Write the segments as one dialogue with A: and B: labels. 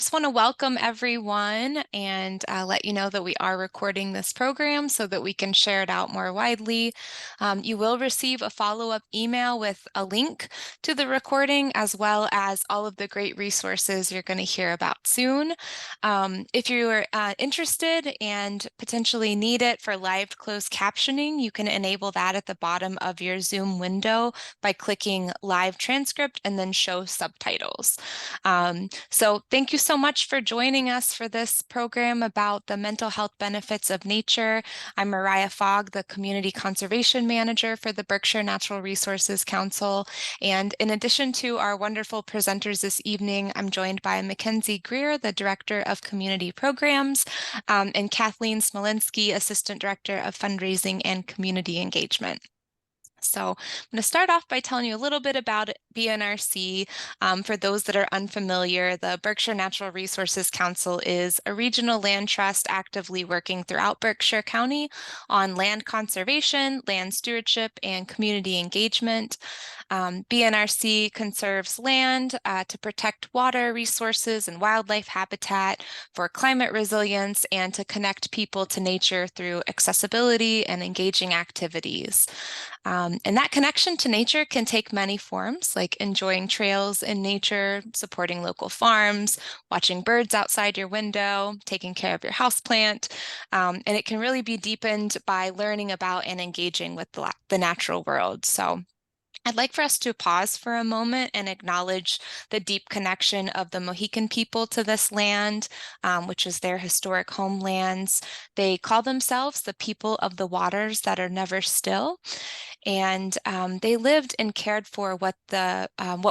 A: Just want to welcome everyone and let you know that we are recording this program so that we can share it out more widely. You will receive a follow-up email with a link to the recording as well as all of the great resources you're going to hear about soon. If you are interested and potentially need it for live closed captioning, you can enable that at the bottom of your Zoom window by clicking live transcript and then show subtitles. So thank you so much for joining us for this program about the mental health benefits of nature. I'm Mariah Fogg, the Community Conservation Manager for the Berkshire Natural Resources Council. And in addition to our wonderful presenters this evening, I'm joined by Mackenzie Greer, the Director of Community Programs, and Kathleen Smolinski, Assistant Director of Fundraising and Community Engagement. So I'm going to start off by telling you a little bit about BNRC. For those that are unfamiliar, the Berkshire Natural Resources Council is a regional land trust actively working throughout Berkshire County on land conservation, land stewardship, and community engagement. BNRC conserves land to protect water resources and wildlife habitat for climate resilience and to connect people to nature through accessibility and engaging activities. And that connection to nature can take many forms, like enjoying trails in nature, supporting local farms, watching birds outside your window, taking care of your houseplant. And it can really be deepened by learning about and engaging with the natural world. So I'd like for us to pause for a moment and acknowledge the deep connection of the Mohican people to this land, which is their historic homelands. They call themselves the people of the waters that are never still. And they lived and cared for what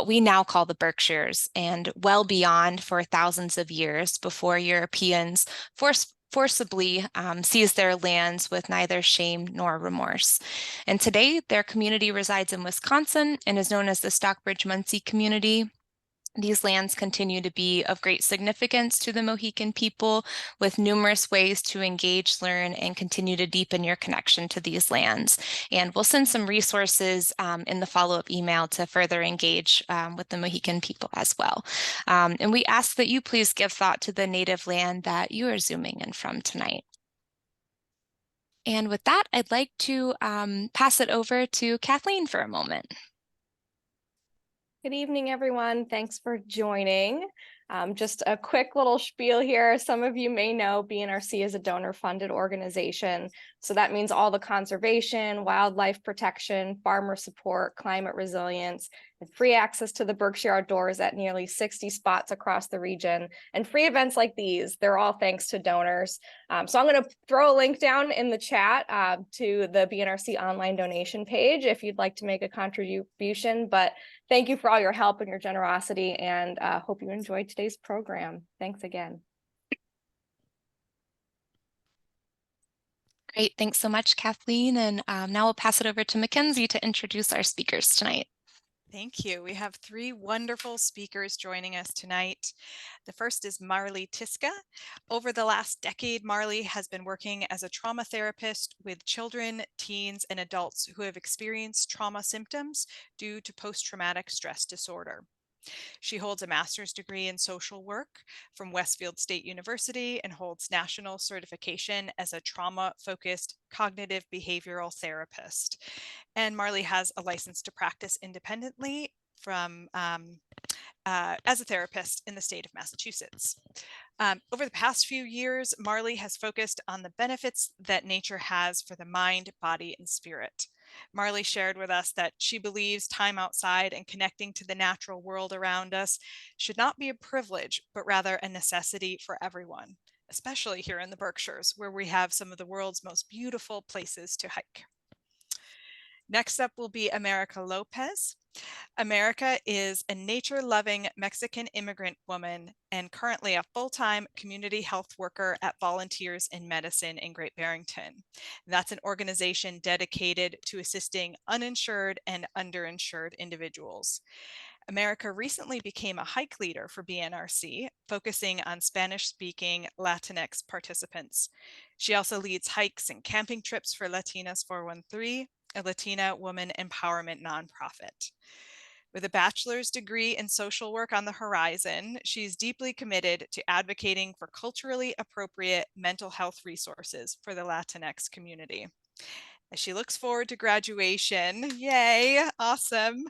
A: we now call the Berkshires and well beyond for thousands of years before Europeans forcibly seized their lands with neither shame nor remorse. And today, their community resides in Wisconsin and is known as the Stockbridge-Munsee community. These lands continue to be of great significance to the Mohican people, with numerous ways to engage, learn, and continue to deepen your connection to these lands. And we'll send some resources in the follow-up email to further engage with the Mohican people as well. And we ask that you please give thought to the native land that you are zooming in from tonight. And with that, I'd like to pass it over to Kathleen for a moment.
B: Good evening, everyone. Thanks for joining. Just a quick little spiel here. Some of you may know BNRC is a donor-funded organization. So that means all the conservation, wildlife protection, farmer support, climate resilience, and free access to the Berkshire outdoors at nearly 60 spots across the region. And free events like these, they're all thanks to donors. So I'm going to throw a link down in the chat to the BNRC online donation page if you'd like to make a contribution. But thank you for all your help and your generosity, and hope you enjoyed today's program. Thanks again.
A: Great, thanks so much, Kathleen. And now we'll pass it over to Mackenzie to introduce our speakers tonight.
C: Thank you. We have three wonderful speakers joining us tonight. The first is Marley Tiska. Over the last decade, Marley has been working as a trauma therapist with children, teens, and adults who have experienced trauma symptoms due to post-traumatic stress disorder. She holds a master's degree in social work from Westfield State University and holds national certification as a trauma-focused cognitive behavioral therapist. And Marley has a license to practice independently from as a therapist in the state of Massachusetts. Over the past few years, Marley has focused on the benefits that nature has for the mind, body, and spirit. Marley shared with us that she believes time outside and connecting to the natural world around us should not be a privilege, but rather a necessity for everyone, especially here in the Berkshires, where we have some of the world's most beautiful places to hike. Next up will be America Lopez. America is a nature-loving Mexican immigrant woman and currently a full-time community health worker at Volunteers in Medicine in Great Barrington. That's an organization dedicated to assisting uninsured and underinsured individuals. America recently became a hike leader for BNRC, focusing on Spanish-speaking Latinx participants. She also leads hikes and camping trips for Latinas 413, a Latina woman empowerment nonprofit. With a bachelor's degree in social work on the horizon, she's deeply committed to advocating for culturally appropriate mental health resources for the Latinx community. As she looks forward to graduation, yay, awesome.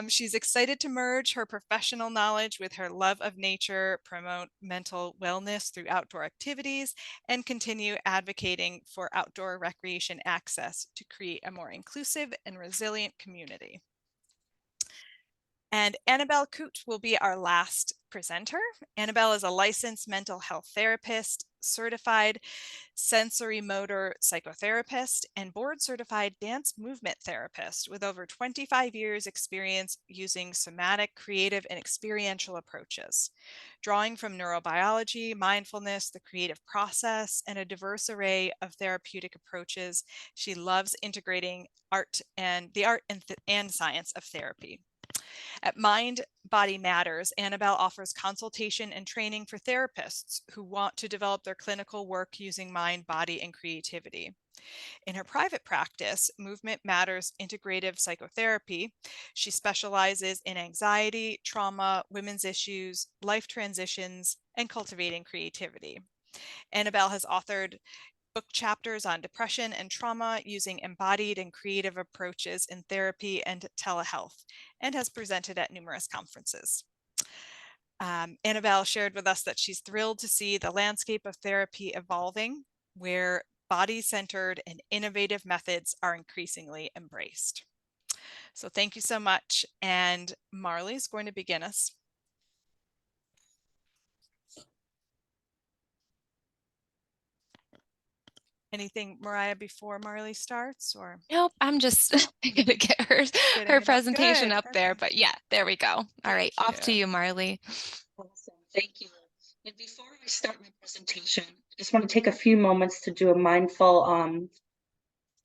C: She's excited to merge her professional knowledge with her love of nature, promote mental wellness through outdoor activities, and continue advocating for outdoor recreation access to create a more inclusive and resilient community. And Annabelle Coote will be our last presenter. Annabelle is a licensed mental health therapist, certified sensory motor psychotherapist, and board certified dance movement therapist with over 25 years experience using somatic, creative, and experiential approaches. Drawing from neurobiology, mindfulness, the creative process, and a diverse array of therapeutic approaches, she loves integrating art and science of therapy. At Mind Body Matters, Annabelle offers consultation and training for therapists who want to develop their clinical work using mind, body, and creativity. In her private practice, Movement Matters Integrative Psychotherapy, she specializes in anxiety, trauma, women's issues, life transitions, and cultivating creativity. Annabelle has authored book chapters on depression and trauma using embodied and creative approaches in therapy and telehealth, and has presented at numerous conferences. Annabelle shared with us that she's thrilled to see the landscape of therapy evolving, where body-centered and innovative methods are increasingly embraced. So thank you so much. And Marley's going to begin us. Anything, Mariah, before Marley starts, or?
A: Nope, I'm just gonna get her presentation up there,
C: Okay.
A: but yeah, there we go. All right, off to you, Marley.
D: Awesome, thank you. And before I start my presentation, I just want to take a few moments to do a mindful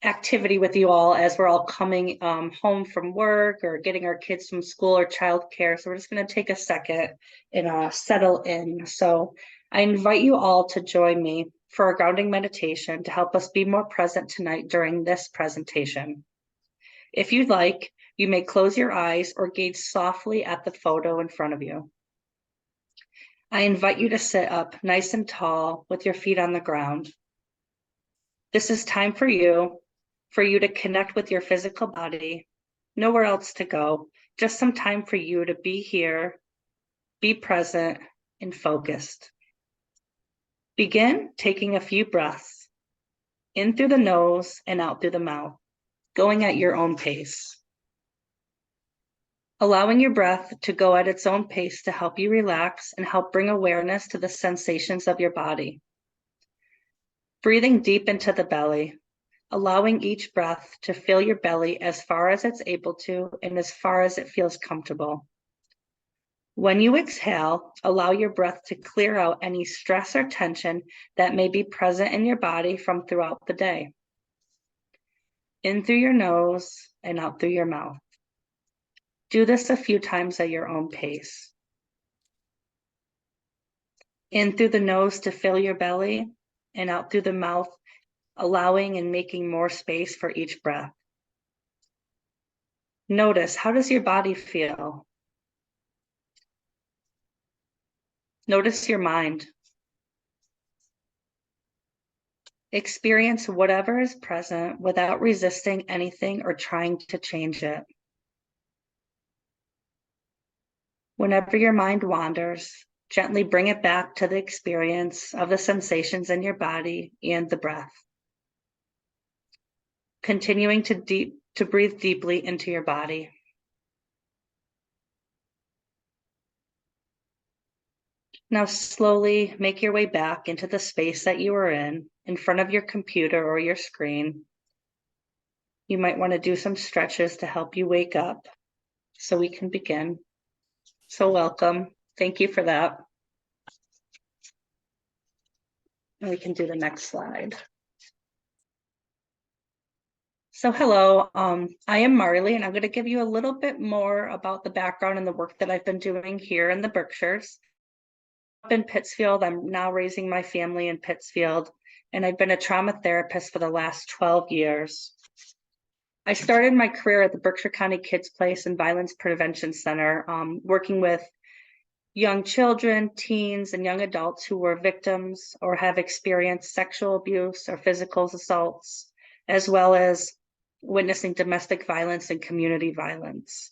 D: activity with you all as we're all coming home from work or getting our kids from school or childcare. So we're just going to take a second and settle in. So I invite you all to join me for a grounding meditation to help us be more present tonight during this presentation. If you'd like, you may close your eyes or gaze softly at the photo in front of you. I invite you to sit up nice and tall with your feet on the ground. This is time for you to connect with your physical body, nowhere else to go, just some time for you to be here, be present, and focused. Begin taking a few breaths, in through the nose and out through the mouth, going at your own pace. Allowing your breath to go at its own pace to help you relax and help bring awareness to the sensations of your body. Breathing deep into the belly, allowing each breath to fill your belly as far as it's able to and as far as it feels comfortable. When you exhale, allow your breath to clear out any stress or tension that may be present in your body from throughout the day. In through your nose and out through your mouth. Do this a few times at your own pace. In through the nose to fill your belly and out through the mouth, allowing and making more space for each breath. Notice, how does your body feel? Notice your mind. Experience whatever is present without resisting anything or trying to change it. Whenever your mind wanders, gently bring it back to the experience of the sensations in your body and the breath. Continuing to breathe deeply into your body. Now slowly make your way back into the space that you are in front of your computer or your screen. You might want to do some stretches to help you wake up so we can begin. So welcome. Thank you for that. And we can do the next slide. So hello, I am Marley, and I'm going to give you a little bit more about the background and the work that I've been doing here in the Berkshires. Up in Pittsfield, I'm now raising my family in Pittsfield, and I've been a trauma therapist for the last 12 years. I started my career at the Berkshire County Kids Place and Violence Prevention Center, working with young children, teens, and young adults who were victims or have experienced sexual abuse or physical assaults, as well as witnessing domestic violence and community violence.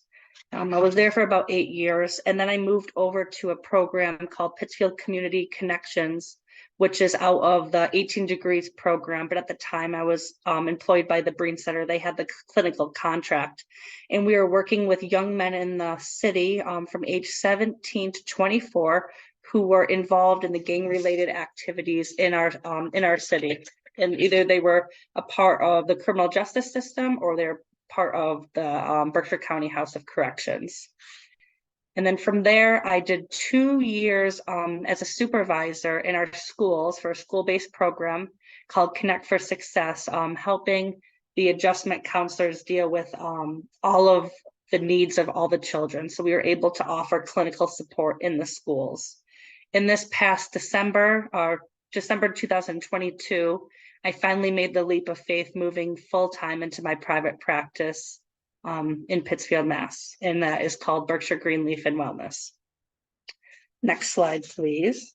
D: I was there for about 8 years, and then I moved over to a program called Pittsfield Community Connections, which is out of the 18 Degrees program. But at the time I was employed by the Breen Center. They had the clinical contract. And we were working with young men in the city from age 17 to 24 who were involved in the gang-related activities in our city. And either they were a part of the criminal justice system or they're part of the Berkshire County House of Corrections. And then from there, I did 2 years as a supervisor in our schools for a school-based program called Connect for Success, helping the adjustment counselors deal with all of the needs of all the children. So we were able to offer clinical support in the schools. In this past December 2022, I finally made the leap of faith, moving full-time into my private practice in Pittsfield, Mass. And that is called Berkshire Greenleaf and Wellness. Next slide, please.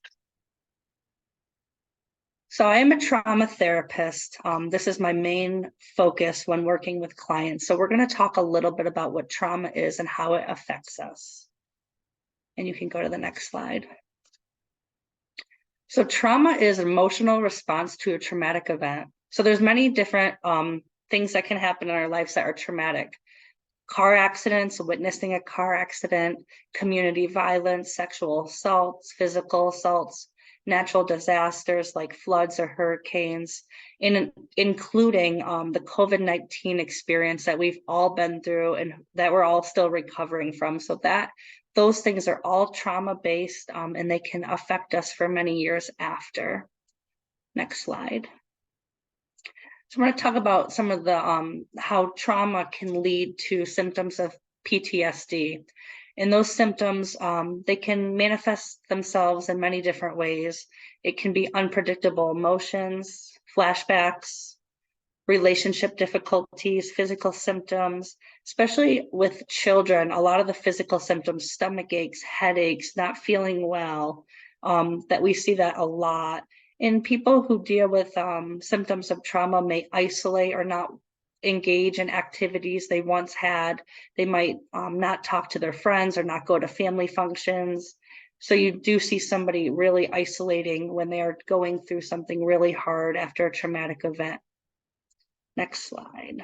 D: So I am a trauma therapist. This is my main focus when working with clients. So we're going to talk a little bit about what trauma is and how it affects us. And you can go to the next slide. So trauma is an emotional response to a traumatic event. So there's many different things that can happen in our lives that are traumatic. Car accidents, witnessing a car accident, community violence, sexual assaults, physical assaults, natural disasters like floods or hurricanes, including the COVID-19 experience that we've all been through and that we're all still recovering from. So those things are all trauma-based and they can affect us for many years after. Next slide. So I'm going to talk about some of the how trauma can lead to symptoms of PTSD. And those symptoms, they can manifest themselves in many different ways. It can be unpredictable emotions, flashbacks, relationship difficulties, physical symptoms, especially with children. A lot of the physical symptoms, stomach aches, headaches, not feeling well, that we see that a lot. And people who deal with symptoms of trauma may isolate or not engage in activities they once had. They might not talk to their friends or not go to family functions. So you do see somebody really isolating when they are going through something really hard after a traumatic event. Next slide.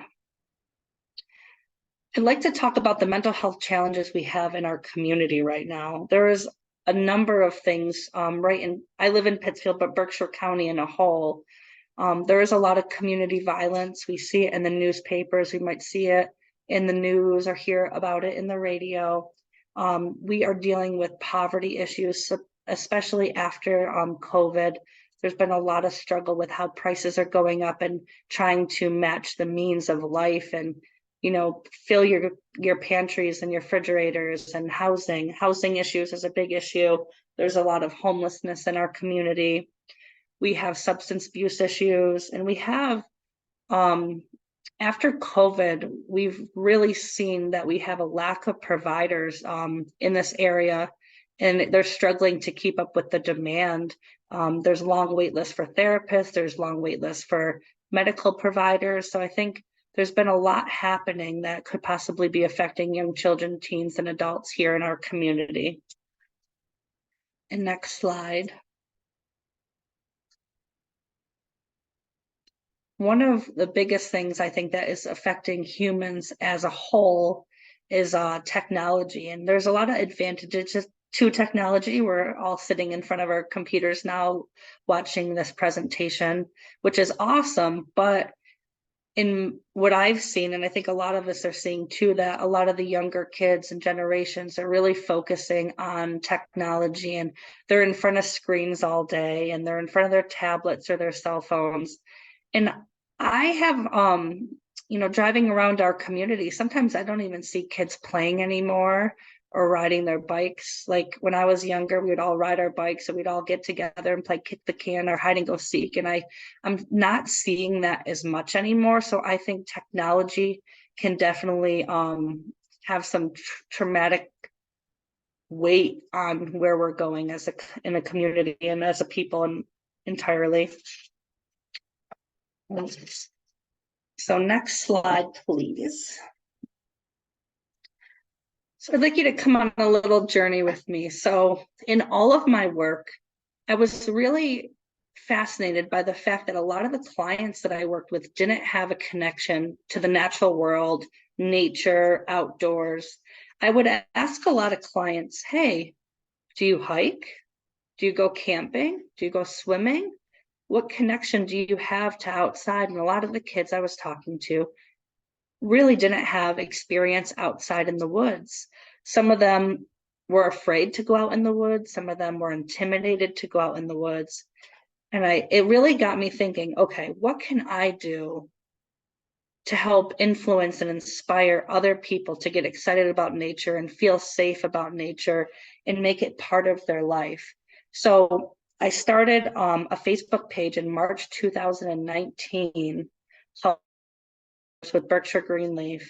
D: I'd like to talk about the mental health challenges we have in our community right now. There is a number of things I live in Pittsfield, but Berkshire County in a whole. There is a lot of community violence. We see it in the newspapers. We might see it in the news or hear about it in the radio. We are dealing with poverty issues, especially after COVID. There's been a lot of struggle with how prices are going up and trying to match the means of life and, fill your pantries and your refrigerators. And housing issues is a big issue. There's a lot of homelessness in our community. We have substance abuse issues, and we have, after COVID, we've really seen that we have a lack of providers in this area, and they're struggling to keep up with the demand. There's long wait lists for therapists, there's long wait lists for medical providers. So I think there's been a lot happening that could possibly be affecting young children, teens, and adults here in our community. And next slide. One of the biggest things I think that is affecting humans as a whole is technology. And there's a lot of advantages to technology. We're all sitting in front of our computers now watching this presentation, which is awesome. But in what I've seen, and I think a lot of us are seeing too, that a lot of the younger kids and generations are really focusing on technology, and they're in front of screens all day, and they're in front of their tablets or their cell phones. And I have, driving around our community, sometimes I don't even see kids playing anymore. or riding their bikes. Like when I was younger, we would all ride our bikes and we'd all get together and play kick the can or hide and go seek. And I'm not seeing that as much anymore. So I think technology can definitely have some traumatic weight on where we're going as in a community and as a people and entirely. So next slide, please. So I'd like you to come on a little journey with me. So in all of my work, I was really fascinated by the fact that a lot of the clients that I worked with didn't have a connection to the natural world, nature, outdoors. I would ask a lot of clients, hey, do you hike? Do you go camping? Do you go swimming? What connection do you have to outside? And a lot of the kids I was talking to really didn't have experience outside in the woods. Some of them were afraid to go out in the woods. Some of them were intimidated to go out in the woods. And it really got me thinking, okay, what can I do to help influence and inspire other people to get excited about nature and feel safe about nature and make it part of their life? So I started a Facebook page in March 2019 called with Berkshire Greenleaf.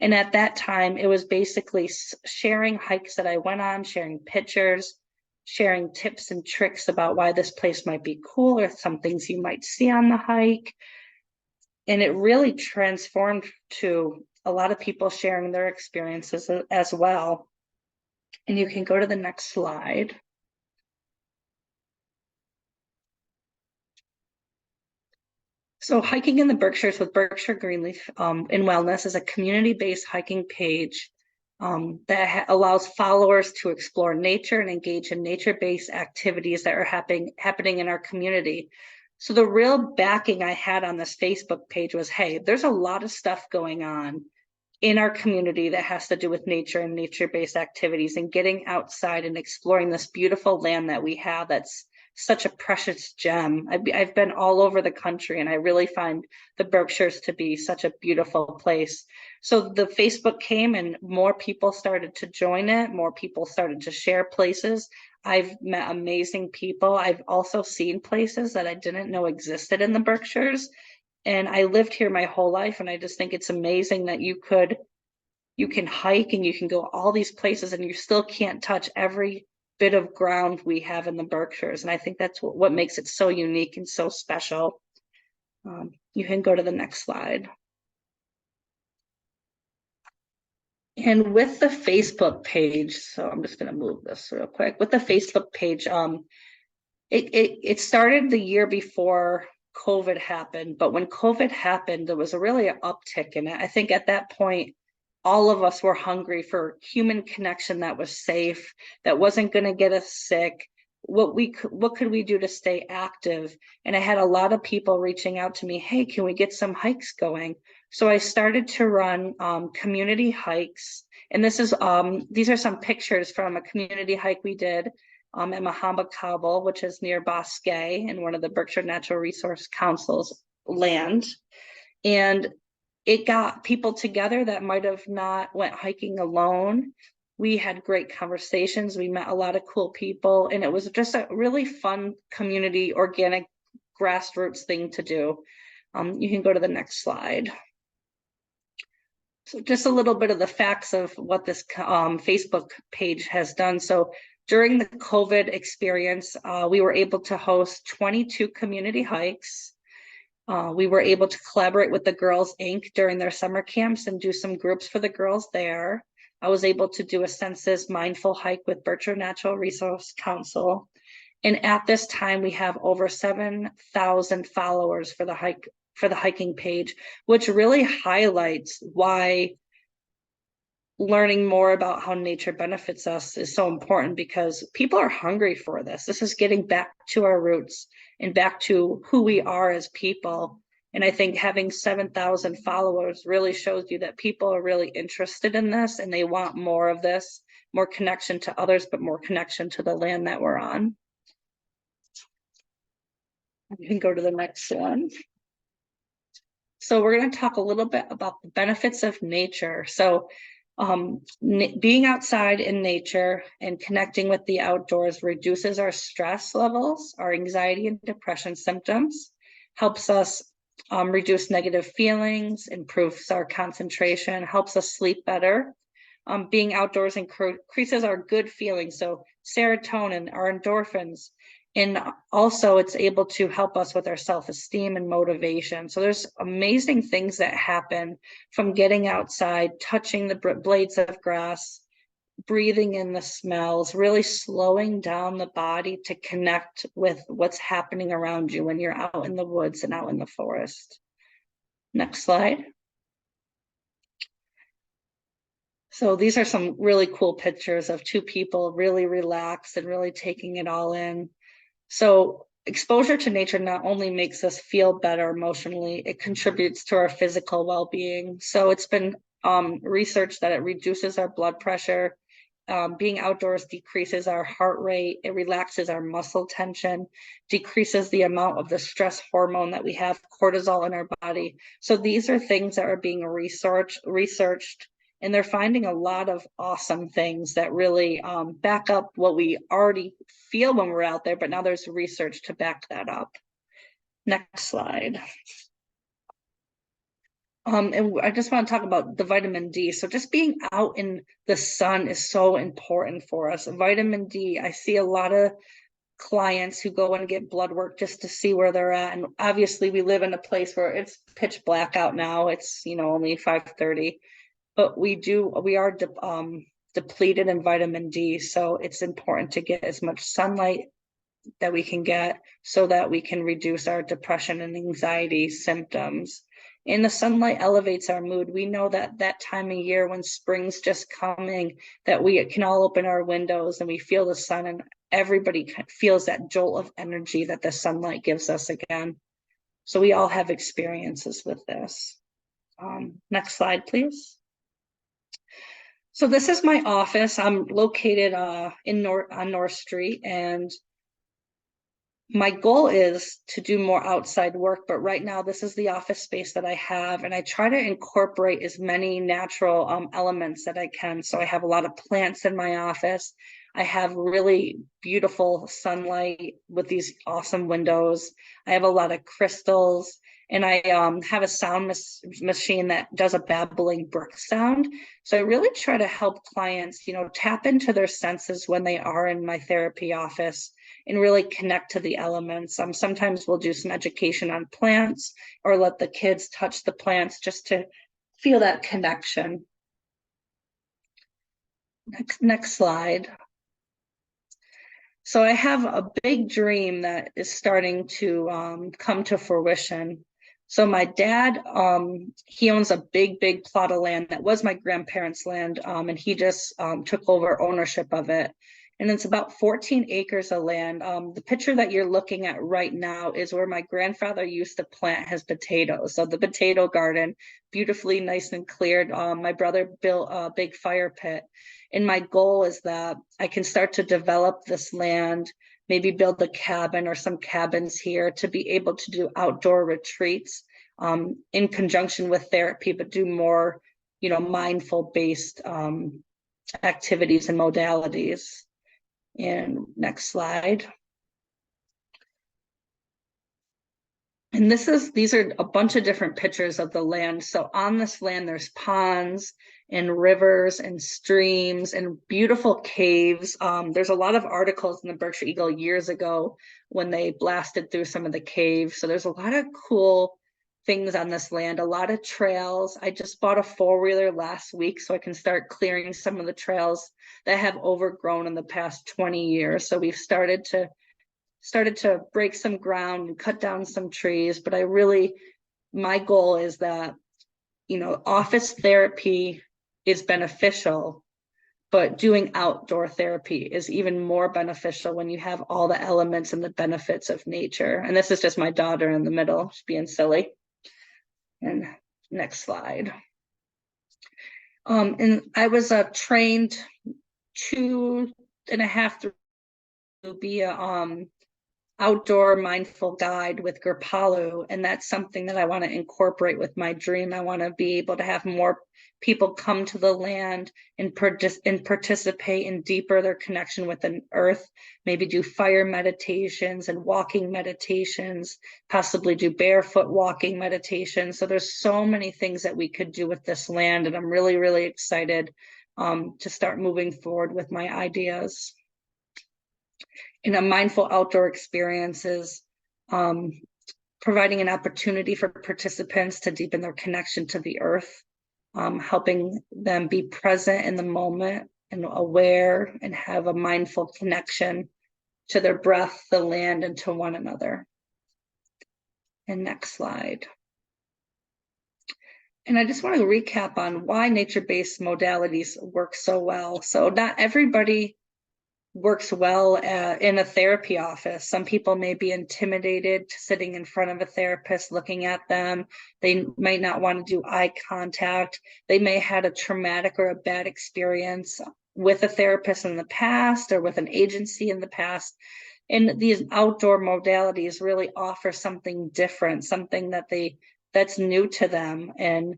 D: And at that time, it was basically sharing hikes that I went on, sharing pictures, sharing tips and tricks about why this place might be cool or some things you might see on the hike. And it really transformed to a lot of people sharing their experiences as well. And you can go to the next slide. So Hiking in the Berkshires with Berkshire Greenleaf in Wellness is a community-based hiking page that allows followers to explore nature and engage in nature-based activities that are happening in our community. So the real backing I had on this Facebook page was, hey, there's a lot of stuff going on in our community that has to do with nature and nature-based activities and getting outside and exploring this beautiful land that we have that's such a precious gem. I've been all over the country and I really find the Berkshires to be such a beautiful place. So the Facebook came and more people started to join it. More people started to share places. I've met amazing people. I've also seen places that I didn't know existed in the Berkshires. And I lived here my whole life. And I just think it's amazing that you can hike and you can go all these places and you still can't touch every bit of ground we have in the Berkshires. And I think that's what makes it so unique and so special. You can go to the next slide. And with the Facebook page, so I'm just going to move this real quick. With the Facebook page, it started the year before COVID happened, but when COVID happened, there was a really an uptick in it. I think at that point, all of us were hungry for human connection that was safe, that wasn't going to get us sick. What could we do to stay active? And I had a lot of people reaching out to me, hey, can we get some hikes going? So I started to run community hikes. And these are some pictures from a community hike we did at Mahamba Cobble, which is near Bosque in one of the Berkshire Natural Resource Council's land. And it got people together that might have not went hiking alone. We had great conversations. We met a lot of cool people, and it was just a really fun community, organic, grassroots thing to do. You can go to the next slide. So just a little bit of the facts of what this Facebook page has done. So during the COVID experience, we were able to host 22 community hikes. We were able to collaborate with the Girls Inc. during their summer camps and do some groups for the girls there. I was able to do a census mindful hike with Berkshire Natural Resource Council. And at this time, we have over 7,000 followers for the hiking page, which really highlights why learning more about how nature benefits us is so important, because people are hungry for this. This is getting back to our roots and back to who we are as people. And I think having 7,000 followers really shows you that people are really interested in this and they want more of this, more connection to others, but more connection to the land that we're on. You can go to the next one. So we're going to talk a little bit about the benefits of nature. So Being outside in nature and connecting with the outdoors reduces our stress levels, our anxiety and depression symptoms, helps us reduce negative feelings, improves our concentration, helps us sleep better. Being outdoors increases our good feelings, so serotonin, our endorphins, and also it's able to help us with our self-esteem and motivation. So there's amazing things that happen from getting outside, touching the blades of grass, breathing in the smells, really slowing down the body to connect with what's happening around you when you're out in the woods and out in the forest. Next slide. So these are some really cool pictures of two people really relaxed and really taking it all in. So exposure to nature not only makes us feel better emotionally, it contributes to our physical well-being. So it's been researched that it reduces our blood pressure. Being outdoors decreases our heart rate, it relaxes our muscle tension, decreases the amount of the stress hormone that we have, cortisol, in our body. So these are things that are being researched, and they're finding a lot of awesome things that really back up what we already feel when we're out there, but now there's research to back that up. Next slide. And I just want to talk about the vitamin D. So just being out in the sun is so important for us. Vitamin D, I see a lot of clients who go and get blood work just to see where they're at. And obviously we live in a place where it's pitch black out now. It's, only 5:30, but we are depleted in vitamin D. So it's important to get as much sunlight that we can get so that we can reduce our depression and anxiety symptoms. And the sunlight elevates our mood. We know that time of year when spring's just coming, that we can all open our windows and we feel the sun, and everybody feels that jolt of energy that the sunlight gives us again. So we all have experiences with this. Next slide, please. So this is my office. I'm located on North Street, and my goal is to do more outside work, but right now this is the office space that I have, and I try to incorporate as many natural elements that I can. So I have a lot of plants in my office. I have really beautiful sunlight with these awesome windows. I have a lot of crystals, and I have a sound machine that does a babbling brook sound. So I really try to help clients, tap into their senses when they are in my therapy office and really connect to the elements. Sometimes we'll do some education on plants or let the kids touch the plants just to feel that connection. Next slide. So I have a big dream that is starting to come to fruition. So my dad, he owns a big plot of land that was my grandparents' land, and he just took over ownership of it. And it's about 14 acres of land. The picture that you're looking at right now is where my grandfather used to plant his potatoes. So the potato garden, beautifully nice and cleared. My brother built a big fire pit. And my goal is that I can start to develop this land, maybe build a cabin or some cabins here to be able to do outdoor retreats in conjunction with therapy, but do more, mindful based activities and modalities. And next slide. And these are a bunch of different pictures of the land. So on this land, there's ponds and rivers and streams and beautiful caves. There's a lot of articles in the Berkshire Eagle years ago when they blasted through some of the caves. So there's a lot of cool things on this land, a lot of trails. I just bought a 4-wheeler last week so I can start clearing some of the trails that have overgrown in the past 20 years. So we've started to break some ground and cut down some trees, but my goal is that, office therapy is beneficial, but doing outdoor therapy is even more beneficial when you have all the elements and the benefits of nature. And this is just my daughter in the middle, just being silly. And next slide. And I was trained 2.5 to be a outdoor mindful guide with Gerpalu, and that's something that I want to incorporate with my dream. I want to be able to have more people come to the land and participate and deeper their connection with the earth, maybe do fire meditations and walking meditations, possibly do barefoot walking meditations. So there's so many things that we could do with this land, and I'm really, really excited to start moving forward with my ideas. In a mindful outdoor experiences, providing an opportunity for participants to deepen their connection to the earth, helping them be present in the moment and aware and have a mindful connection to their breath, the land, and to one another. And next slide. And I just want to recap on why nature-based modalities work so well. So not everybody works well in a therapy office. Some people may be intimidated sitting in front of a therapist looking at them. They might not want to do eye contact. They may have had a traumatic or a bad experience with a therapist in the past or with an agency in the past. And these outdoor modalities really offer something different, something that's new to them, and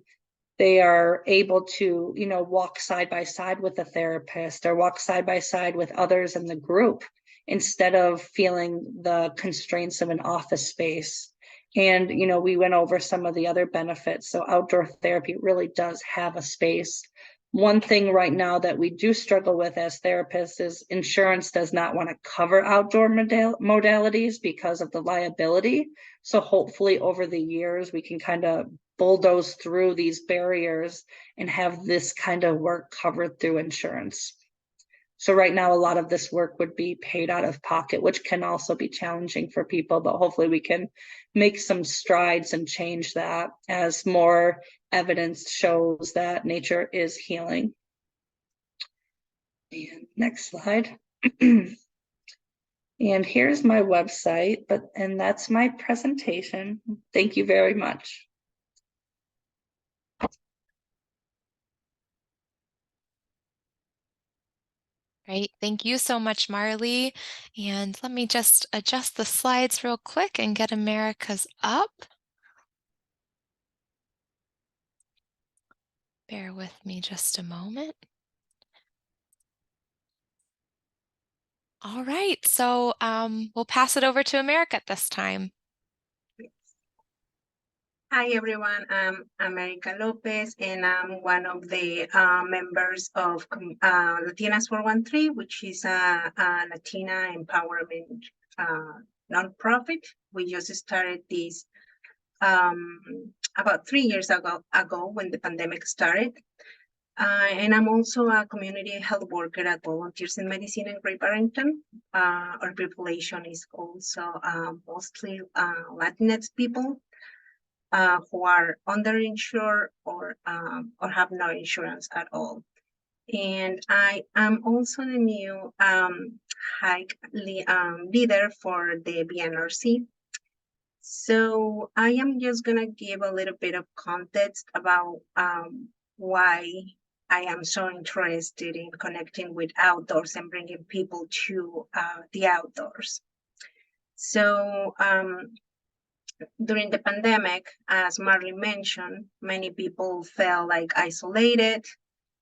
D: they are able to, walk side by side with a therapist or walk side by side with others in the group instead of feeling the constraints of an office space. And, we went over some of the other benefits. So outdoor therapy really does have a space. One thing right now that we do struggle with as therapists is insurance does not want to cover outdoor modalities because of the liability. So hopefully over the years, we can kind of bulldoze through these barriers and have this kind of work covered through insurance. So right now, a lot of this work would be paid out of pocket, which can also be challenging for people, but hopefully we can make some strides and change that as more evidence shows that nature is healing. And next slide. And here's my website, and that's my presentation. Thank you very much.
A: Great. Thank you so much, Marley. And let me just adjust the slides real quick and get America's up. Bear with me just a moment. All right, so we'll pass it over to America at this time.
E: Hi, everyone. I'm America Lopez, and I'm one of the members of Latinas 413, which is a Latina empowerment nonprofit. We just started this about 3 years ago when the pandemic started. And I'm also a community health worker at Volunteers in Medicine in Great Barrington. Our population is also mostly Latinx people who are underinsured or have no insurance at all. And I am also the new hike leader for the BNRC. So I am just gonna give a little bit of context about why I am so interested in connecting with outdoors and bringing people to the outdoors. So during the pandemic, as Marley mentioned, many people felt like isolated.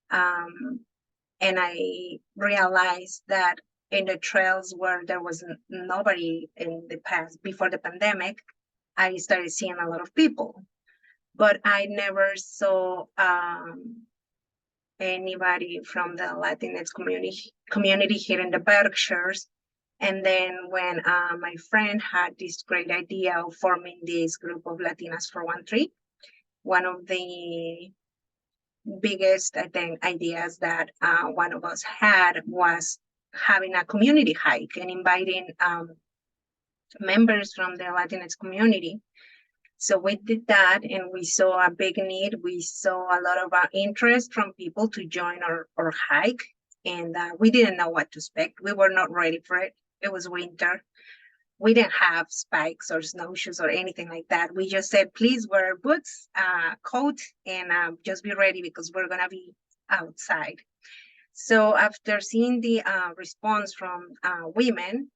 E: And I realized that in the trails where there was nobody in the past before the pandemic, I started seeing a lot of people. But I never saw anybody from the Latinx community here in the Berkshires. And then when my friend had this great idea of forming this group of Latinas 413, one of the biggest, I think, ideas that one of us had was having a community hike and inviting members from the Latinx community. So we did that, and we saw a big need. We saw a lot of interest from people to join our hike, and we didn't know what to expect. We were not ready for it. It was winter. We didn't have spikes or snowshoes or anything like that. We just said, please wear boots, coat, and just be ready because we're gonna be outside. So after seeing the response from women,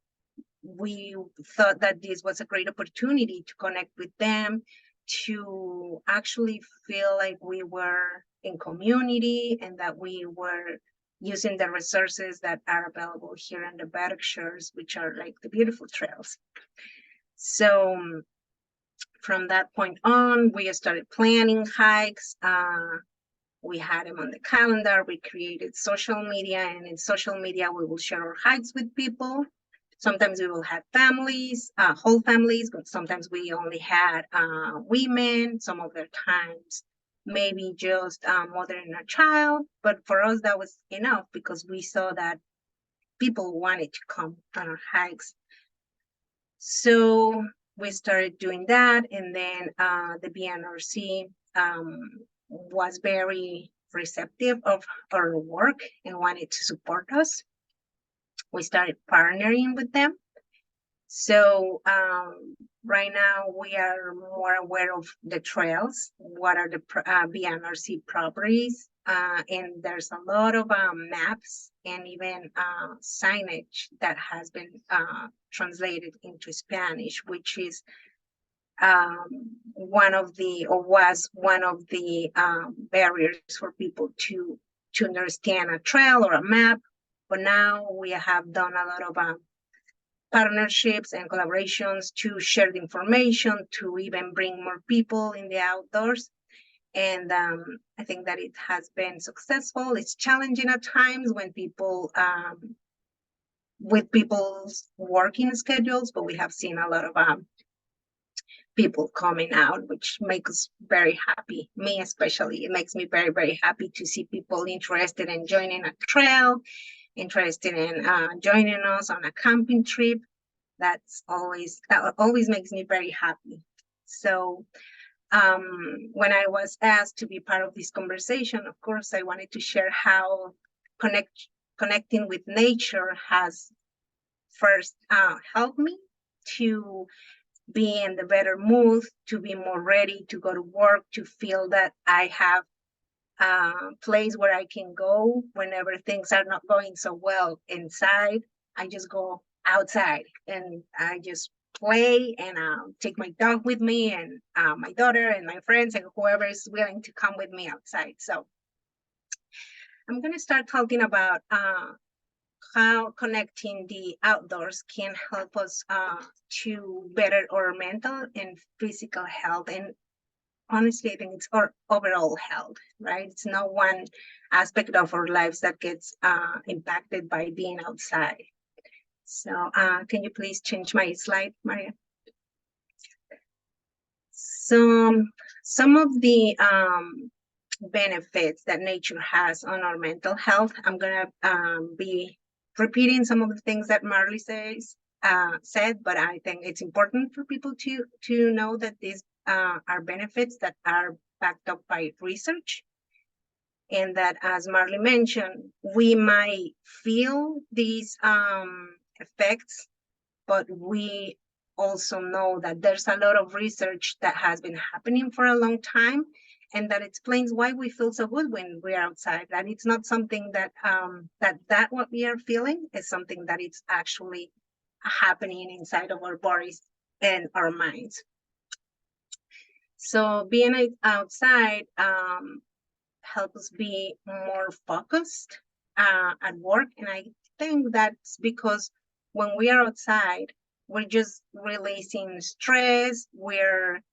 E: we thought that this was a great opportunity to connect with them, to actually feel like we were in community and that we were using the resources that are available here in the Berkshires, which are like the beautiful trails. So from that point on, we started planning hikes. We had them on the calendar. We created social media, and in social media, we will share our hikes with people. Sometimes we will have families, whole families, but sometimes we only had women. Some of the times, maybe just a mother and a child. But for us, that was enough because we saw that people wanted to come on our hikes. So we started doing that, and then the BNRC was very receptive of our work and wanted to support us. We started partnering with them. So right now we are more aware of the trails, what are the BNRC properties, and there's a lot of maps and even signage that has been translated into Spanish, which is was one of the barriers for people to understand a trail or a map. But now we have done a lot of partnerships and collaborations to share the information, to even bring more people in the outdoors. And I think that it has been successful. It's challenging at times when people, with people's working schedules, but we have seen a lot of people coming out, which makes us very happy. Me especially, it makes me very, very happy to see people interested in joining a trail, interested in joining us on a camping trip. That always makes me very happy. So when I was asked to be part of this conversation, of course, I wanted to share how connecting with nature has first helped me to be in the better mood, to be more ready to go to work, to feel that I have a place where I can go whenever things are not going so well inside. I just go outside and I just play and take my dog with me and my daughter and my friends and whoever is willing to come with me outside. So I'm going to start talking about how connecting the outdoors can help us to better our mental and physical health. And honestly, I think it's our overall health, right? It's not one aspect of our lives that gets impacted by being outside. So can you please change my slide, Maria? So some of the benefits that nature has on our mental health, I'm gonna be repeating some of the things that Marley said, but I think it's important for people to know that these are benefits that are backed up by research. And that, as Marley mentioned, we might feel these effects, but we also know that there's a lot of research that has been happening for a long time, and that explains why we feel so good when we're outside. That it's not something that what we are feeling is something that it's actually happening inside of our bodies and our minds. So being outside helps us be more focused at work, and I think that's because when we are outside, we're just releasing stress. We're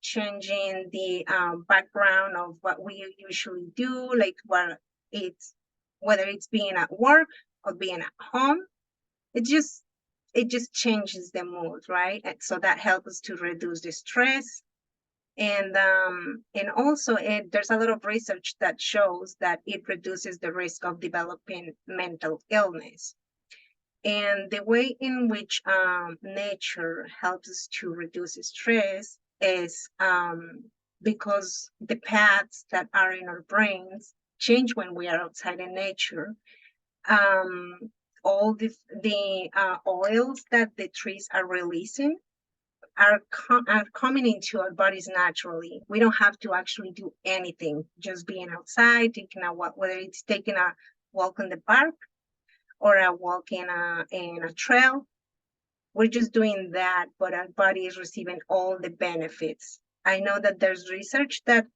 E: changing the background of what we usually do, like whether it's being at work or being at home. It just changes the mood, right? And so that helps us to reduce the stress. And also there's a lot of research that shows that it reduces the risk of developing mental illness. And the way in which nature helps us to reduce stress is because the paths that are in our brains change when we are outside in nature. All the oils that the trees are releasing are coming into our bodies naturally. We don't have to actually do anything, just being outside, taking a walk, whether it's taking a walk in the park or a walk in a trail. we're just doing that, but our body is receiving all the benefits. I know that there's research that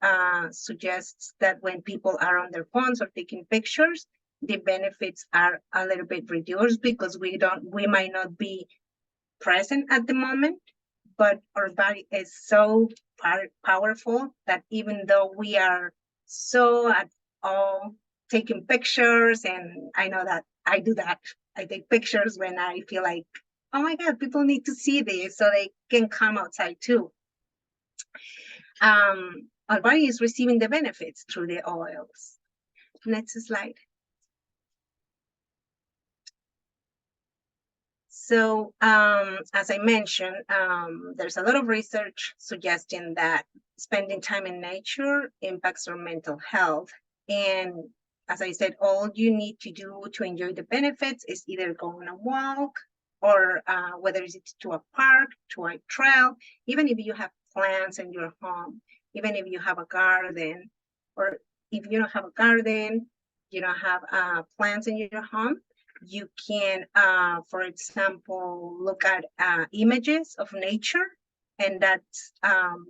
E: suggests that when people are on their phones or taking pictures, the benefits are a little bit reduced because we might not be present at the moment, but our body is so powerful that even though we are so at all taking pictures, and I know that I do that, I take pictures when I feel like, oh my God, people need to see this so they can come outside too. Our body is receiving the benefits through the oils. Next slide. So as I mentioned, there's a lot of research suggesting that spending time in nature impacts our mental health. And as I said, all you need to do to enjoy the benefits is either go on a walk or whether it's to a park, to a trail, even if you have plants in your home, even if you have a garden, or if you don't have a garden, you don't have plants in your home, you can, for example, look at images of nature, and that's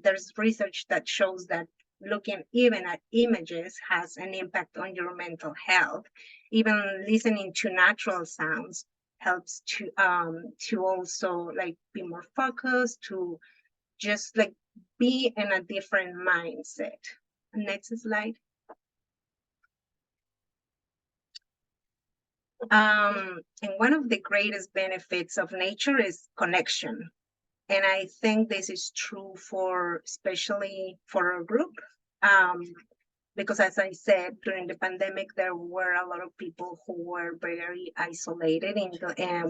E: there's research that shows that looking even at images has an impact on your mental health. Even listening to natural sounds helps to also like be more focused, to just like be in a different mindset. Next slide. And one of the greatest benefits of nature is connection. And I think this is true for, especially for our group, because as I said, during the pandemic, there were a lot of people who were very isolated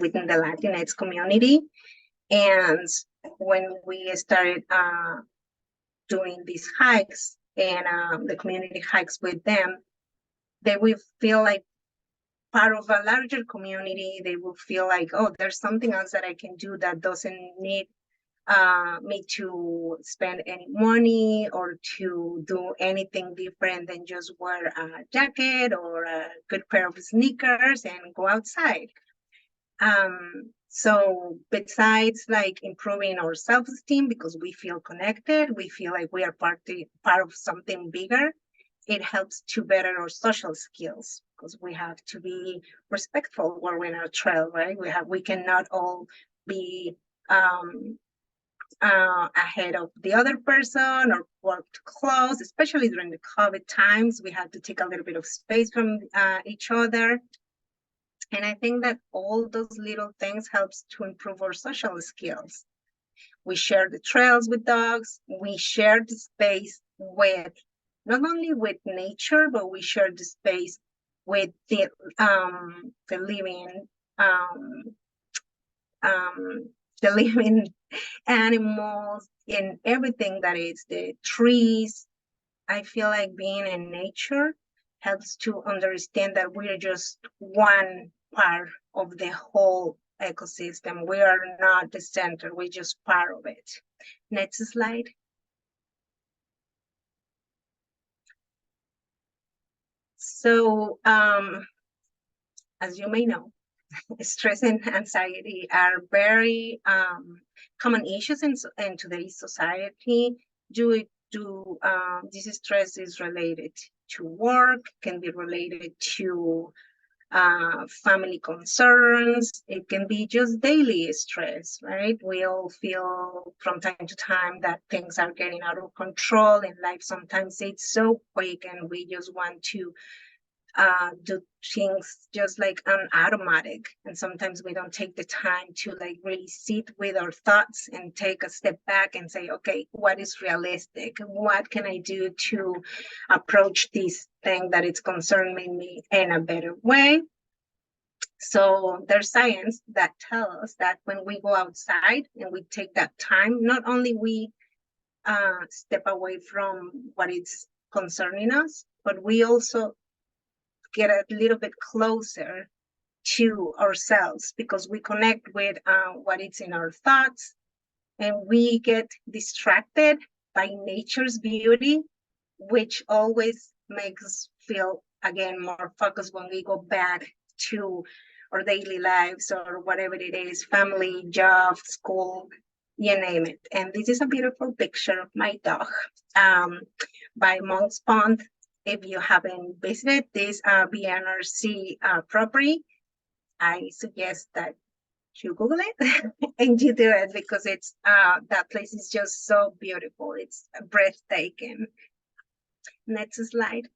E: within the Latinx community. And when we started doing these hikes and the community hikes with them, they will feel like part of a larger community. They will feel like, oh, there's something else that I can do that doesn't need me to spend any money or to do anything different than just wear a jacket or a good pair of sneakers and go outside. So besides like improving our self-esteem because we feel connected, we feel like we are part of something bigger, it helps to better our social skills because we have to be respectful when we're in our trail, right? We cannot all be ahead of the other person or work close, especially during the COVID times. We had to take a little bit of space from each other. And I think that all those little things helps to improve our social skills. We share the trails with dogs. We share the space with, not only with nature, but we share the space with the living animals and everything that is the trees. I feel like being in nature helps to understand that we're just one part of the whole ecosystem. We are not the center, we're just part of it. Next slide. So, as you may know, stress and anxiety are very common issues in today's society. Due to this stress is related to work, can be related to family concerns. It can be just daily stress, right? We all feel from time to time that things are getting out of control in life. Sometimes it's so quick and we just want to do things just like on automatic, and sometimes we don't take the time to like really sit with our thoughts and take a step back and say, okay, what is realistic? What can I do to approach this thing that is concerning me in a better way? So there's science that tells us that when we go outside and we take that time, not only we step away from what is concerning us, but we also get a little bit closer to ourselves because we connect with what is in our thoughts, and we get distracted by nature's beauty, which always makes us feel again more focused when we go back to our daily lives or whatever it is, family, job, school, you name it. And this is a beautiful picture of my dog by Monk's Pond. If you haven't visited this BNRC property, I suggest that you Google it and you do it, because it's that place is just so beautiful. It's breathtaking. Next slide.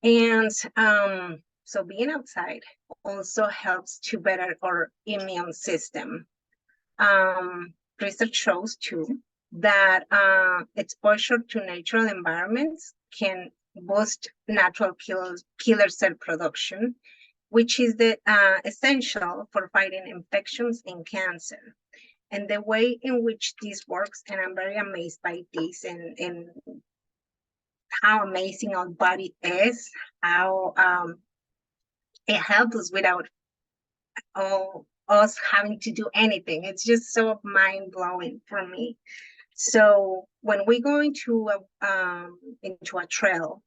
E: And so being outside also helps to better our immune system. Research shows too that exposure to natural environments can boost natural killer cell production, which is essential for fighting infections and cancer. And the way in which this works, and I'm very amazed by this, and how amazing our body is, how it helps us without us having to do anything. It's just so mind-blowing for me. So when we go into a trail,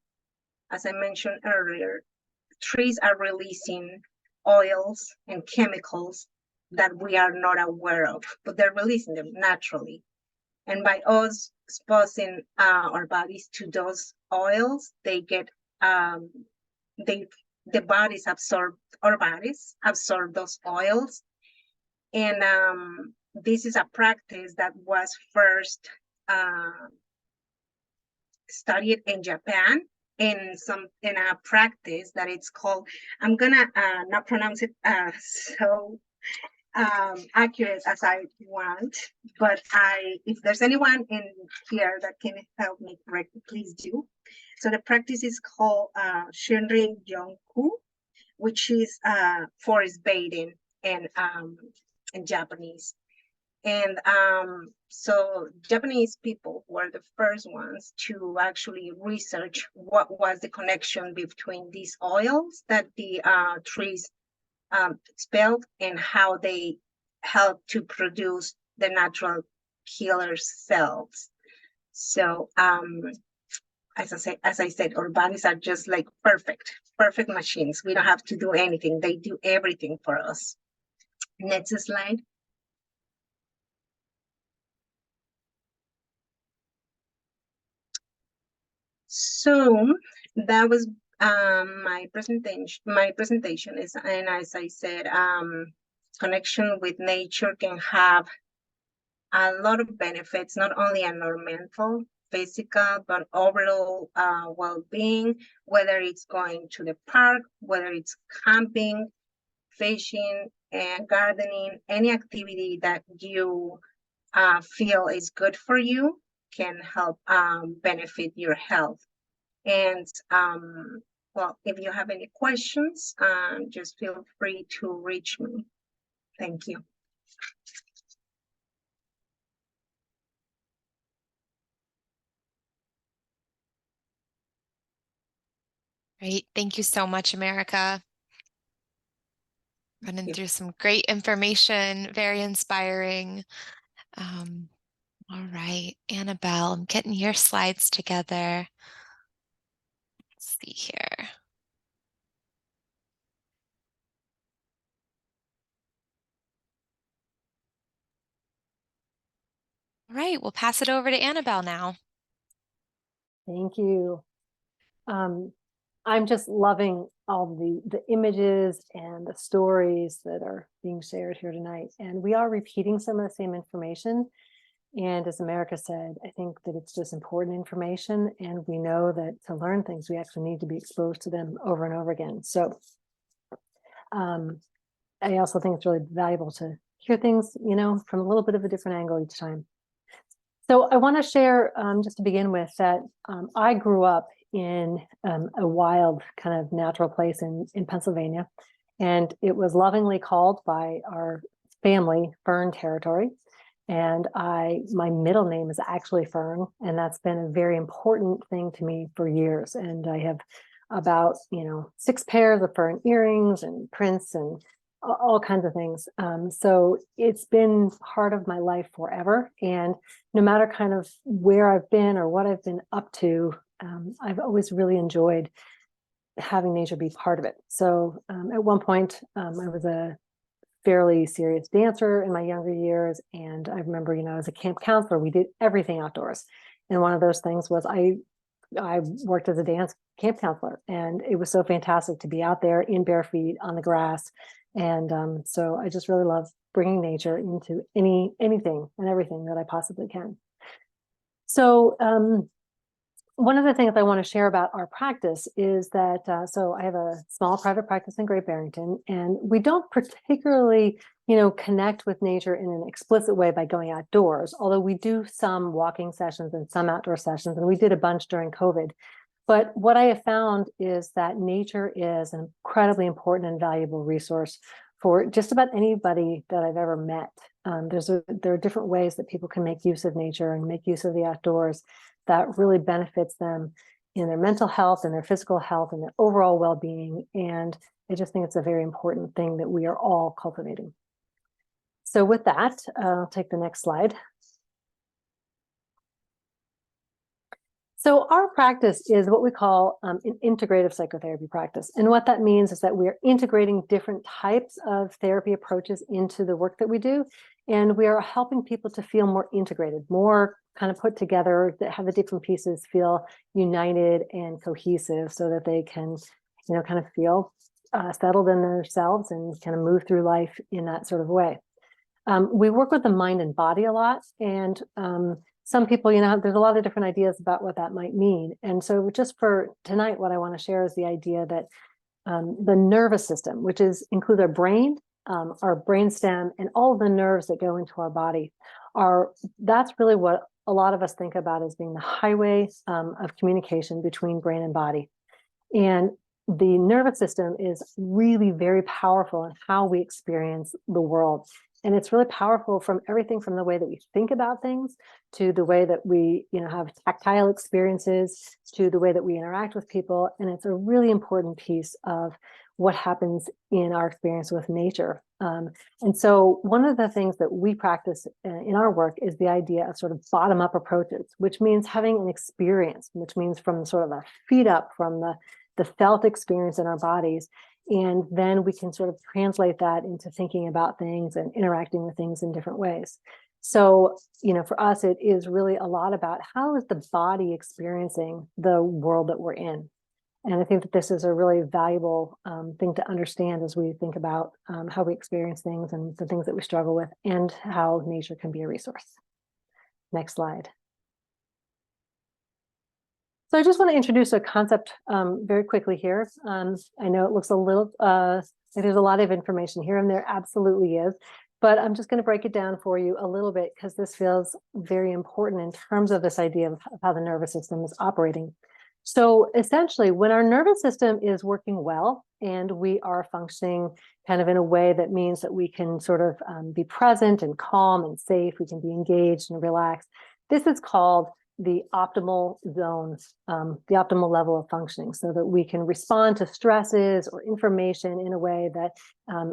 E: as I mentioned earlier, trees are releasing oils and chemicals that we are not aware of, but they're releasing them naturally. And by us exposing our bodies to those oils, they get the bodies absorb, our bodies absorb those oils. And this is a practice that was first studied in Japan in a practice that it's called, I'm gonna not pronounce it so accurate as I want, but if there's anyone in here that can help me correct it, please do. So the practice is called Shinrin Yonku, which is forest bathing in Japanese. And so Japanese people were the first ones to actually research what was the connection between these oils that the trees expelled and how they help to produce the natural killer cells. So as I said, our bodies are just like perfect machines. We don't have to do anything. They do everything for us. Next slide. So that was my presentation is, and as I said, connection with nature can have a lot of benefits, not only environmental, physical, but overall well-being, whether it's going to the park, whether it's camping, fishing, and gardening, any activity that you feel is good for you can help benefit your health. And well, if you have any questions, just feel free to reach me. Thank you.
A: Great. Thank you so much, America. Running through some great information, very inspiring. All right, Annabelle, I'm getting your slides together. Let's see here. All right, we'll pass it over to Annabelle now.
F: Thank you. I'm just loving all the images and the stories that are being shared here tonight. And we are repeating some of the same information. And as America said, I think that it's just important information. And we know that to learn things, we actually need to be exposed to them over and over again. So I also think it's really valuable to hear things, you know, from a little bit of a different angle each time. So I want to share, just to begin with, that I grew up in a wild kind of natural place in Pennsylvania, and it was lovingly called by our family Fern Territory. And my middle name is actually Fern, and that's been a very important thing to me for years. And I have about 6 pairs of fern earrings and prints and all kinds of things. So it's been part of my life forever. And no matter kind of where I've been or what I've been up to, I've always really enjoyed having nature be part of it. So at one point, I was a fairly serious dancer in my younger years. And I remember, as a camp counselor, we did everything outdoors. And one of those things was I worked as a dance camp counselor, and it was so fantastic to be out there in bare feet on the grass. And so I just really love bringing nature into anything and everything that I possibly can. So one of the things I want to share about our practice is that, so I have a small private practice in Great Barrington, and we don't particularly, connect with nature in an explicit way by going outdoors, although we do some walking sessions and some outdoor sessions, and we did a bunch during COVID. But what I have found is that nature is an incredibly important and valuable resource for just about anybody that I've ever met. There are different ways that people can make use of nature and make use of the outdoors that really benefits them in their mental health and their physical health and their overall well-being. And I just think it's a very important thing that we are all cultivating. So with that, I'll take the next slide. So our practice is what we call an integrative psychotherapy practice. And what that means is that we are integrating different types of therapy approaches into the work that we do. And we are helping people to feel more integrated, more kind of put together, that have the different pieces feel united and cohesive so that they can, kind of feel settled in themselves and kind of move through life in that sort of way. We work with the mind and body a lot. And some people, there's a lot of different ideas about what that might mean. And so just for tonight, what I want to share is the idea that the nervous system, which includes our brain, our brainstem, and all of the nerves that go into our body, that's really what a lot of us think about as being the highway of communication between brain and body. And the nervous system is really very powerful in how we experience the world. And it's really powerful from everything from the way that we think about things to the way that we, have tactile experiences to the way that we interact with people. And it's a really important piece of what happens in our experience with nature. And so one of the things that we practice in our work is the idea of sort of bottom-up approaches, which means having an experience, which means from sort of a feet up, from the felt experience in our bodies. And then we can sort of translate that into thinking about things and interacting with things in different ways. So, for us, it is really a lot about how is the body experiencing the world that we're in. And I think that this is a really valuable thing to understand as we think about how we experience things and the things that we struggle with and how nature can be a resource. Next slide. So I just want to introduce a concept very quickly here. I know it looks a little, there's a lot of information here, and there absolutely is, but I'm just going to break it down for you a little bit because this feels very important in terms of this idea of how the nervous system is operating. So essentially, when our nervous system is working well and we are functioning kind of in a way that means that we can sort of be present and calm and safe, we can be engaged and relaxed, this is called the optimal zones, the optimal level of functioning, so that we can respond to stresses or information in a way that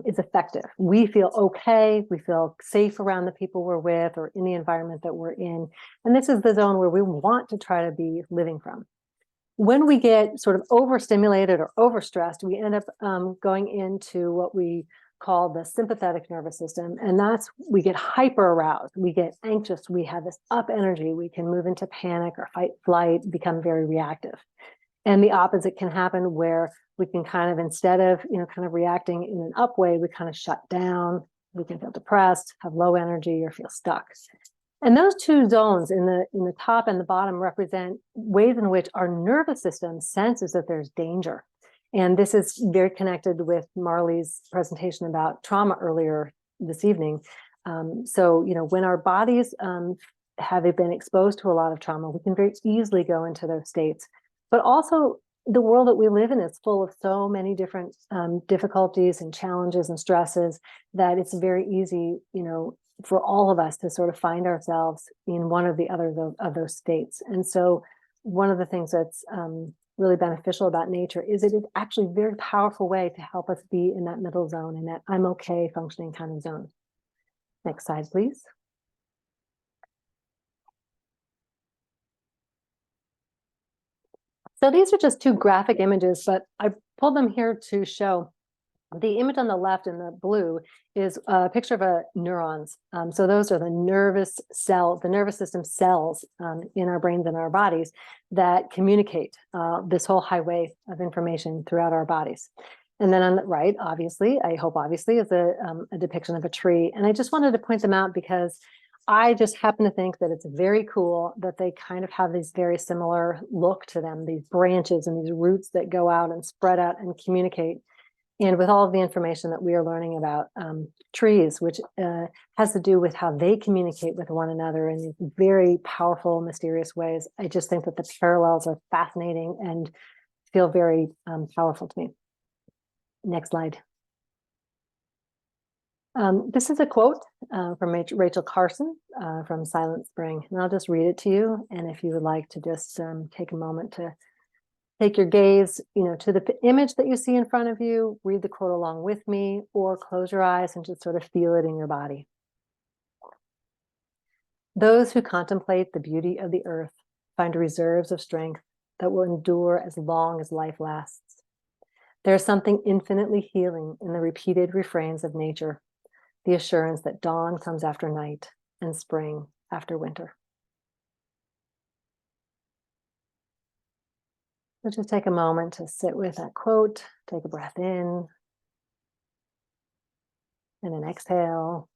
F: is effective. We feel okay, we feel safe around the people we're with or in the environment that we're in. And this is the zone where we want to try to be living from. When we get sort of overstimulated or overstressed, we end up going into what we call the sympathetic nervous system. And we get hyper aroused, we get anxious, we have this up energy, we can move into panic or fight, flight, become very reactive. And the opposite can happen where we can kind of, instead of, kind of reacting in an up way, we kind of shut down, we can feel depressed, have low energy, or feel stuck. And those two zones in the top and the bottom represent ways in which our nervous system senses that there's danger. And this is very connected with Marley's presentation about trauma earlier this evening. So, when our bodies have been exposed to a lot of trauma, we can very easily go into those states. But also, the world that we live in is full of so many different difficulties and challenges and stresses that it's very easy, for all of us to sort of find ourselves in one or the other of those states. And so one of the things that's really beneficial about nature is it is actually a very powerful way to help us be in that middle zone, in that I'm okay functioning kind of zone. Next slide, please. So these are just two graphic images, but I pulled them here to show. The image on the left in the blue is a picture of neurons. So those are the nervous system cells in our brains and our bodies that communicate this whole highway of information throughout our bodies. And then on the right, obviously, I hope obviously, is a depiction of a tree. And I just wanted to point them out because I just happen to think that it's very cool that they kind of have these very similar look to them, these branches and these roots that go out and spread out and communicate. And with all of the information that we are learning about trees, which has to do with how they communicate with one another in these very powerful, mysterious ways, I just think that the parallels are fascinating and feel very powerful to me. Next slide. This is a quote from Rachel Carson from Silent Spring, and I'll just read it to you. And if you would like to just take a moment to take your gaze, to the image that you see in front of you, read the quote along with me, or close your eyes and just sort of feel it in your body. Those who contemplate the beauty of the earth find reserves of strength that will endure as long as life lasts. There is something infinitely healing in the repeated refrains of nature, the assurance that dawn comes after night and spring after winter. So just take a moment to sit with that quote, take a breath in, and an exhale,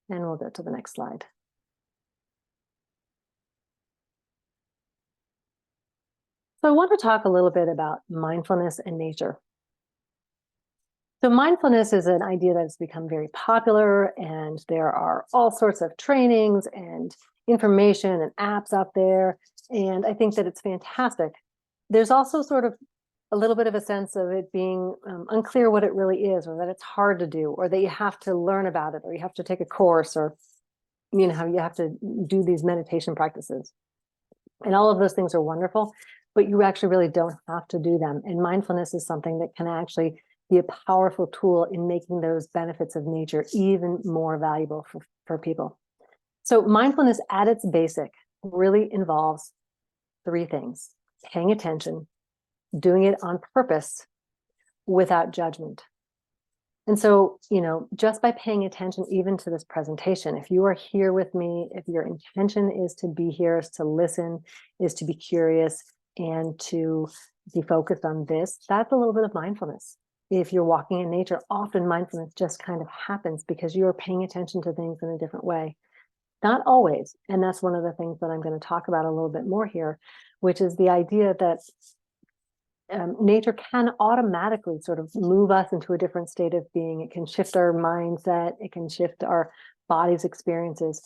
F: and we'll go to the next slide. So I want to talk a little bit about mindfulness and nature. So mindfulness is an idea that has become very popular, and there are all sorts of trainings and information and apps out there. And I think that it's fantastic. There's also sort of a little bit of a sense of it being unclear what it really is, or that it's hard to do, or that you have to learn about it, or you have to take a course, or you have to do these meditation practices. And all of those things are wonderful, but you actually really don't have to do them. And mindfulness is something that can actually be a powerful tool in making those benefits of nature even more valuable for people. So mindfulness at its basic really involves three things: paying attention, doing it on purpose, without judgment. And so, just by paying attention even to this presentation, if you are here with me, if your intention is to be here, is to listen, is to be curious, and to be focused on this, that's a little bit of mindfulness. If you're walking in nature, often mindfulness just kind of happens because you are paying attention to things in a different way. Not always. And that's one of the things that I'm going to talk about a little bit more here, which is the idea that nature can automatically sort of move us into a different state of being. It can shift our mindset. It can shift our body's experiences.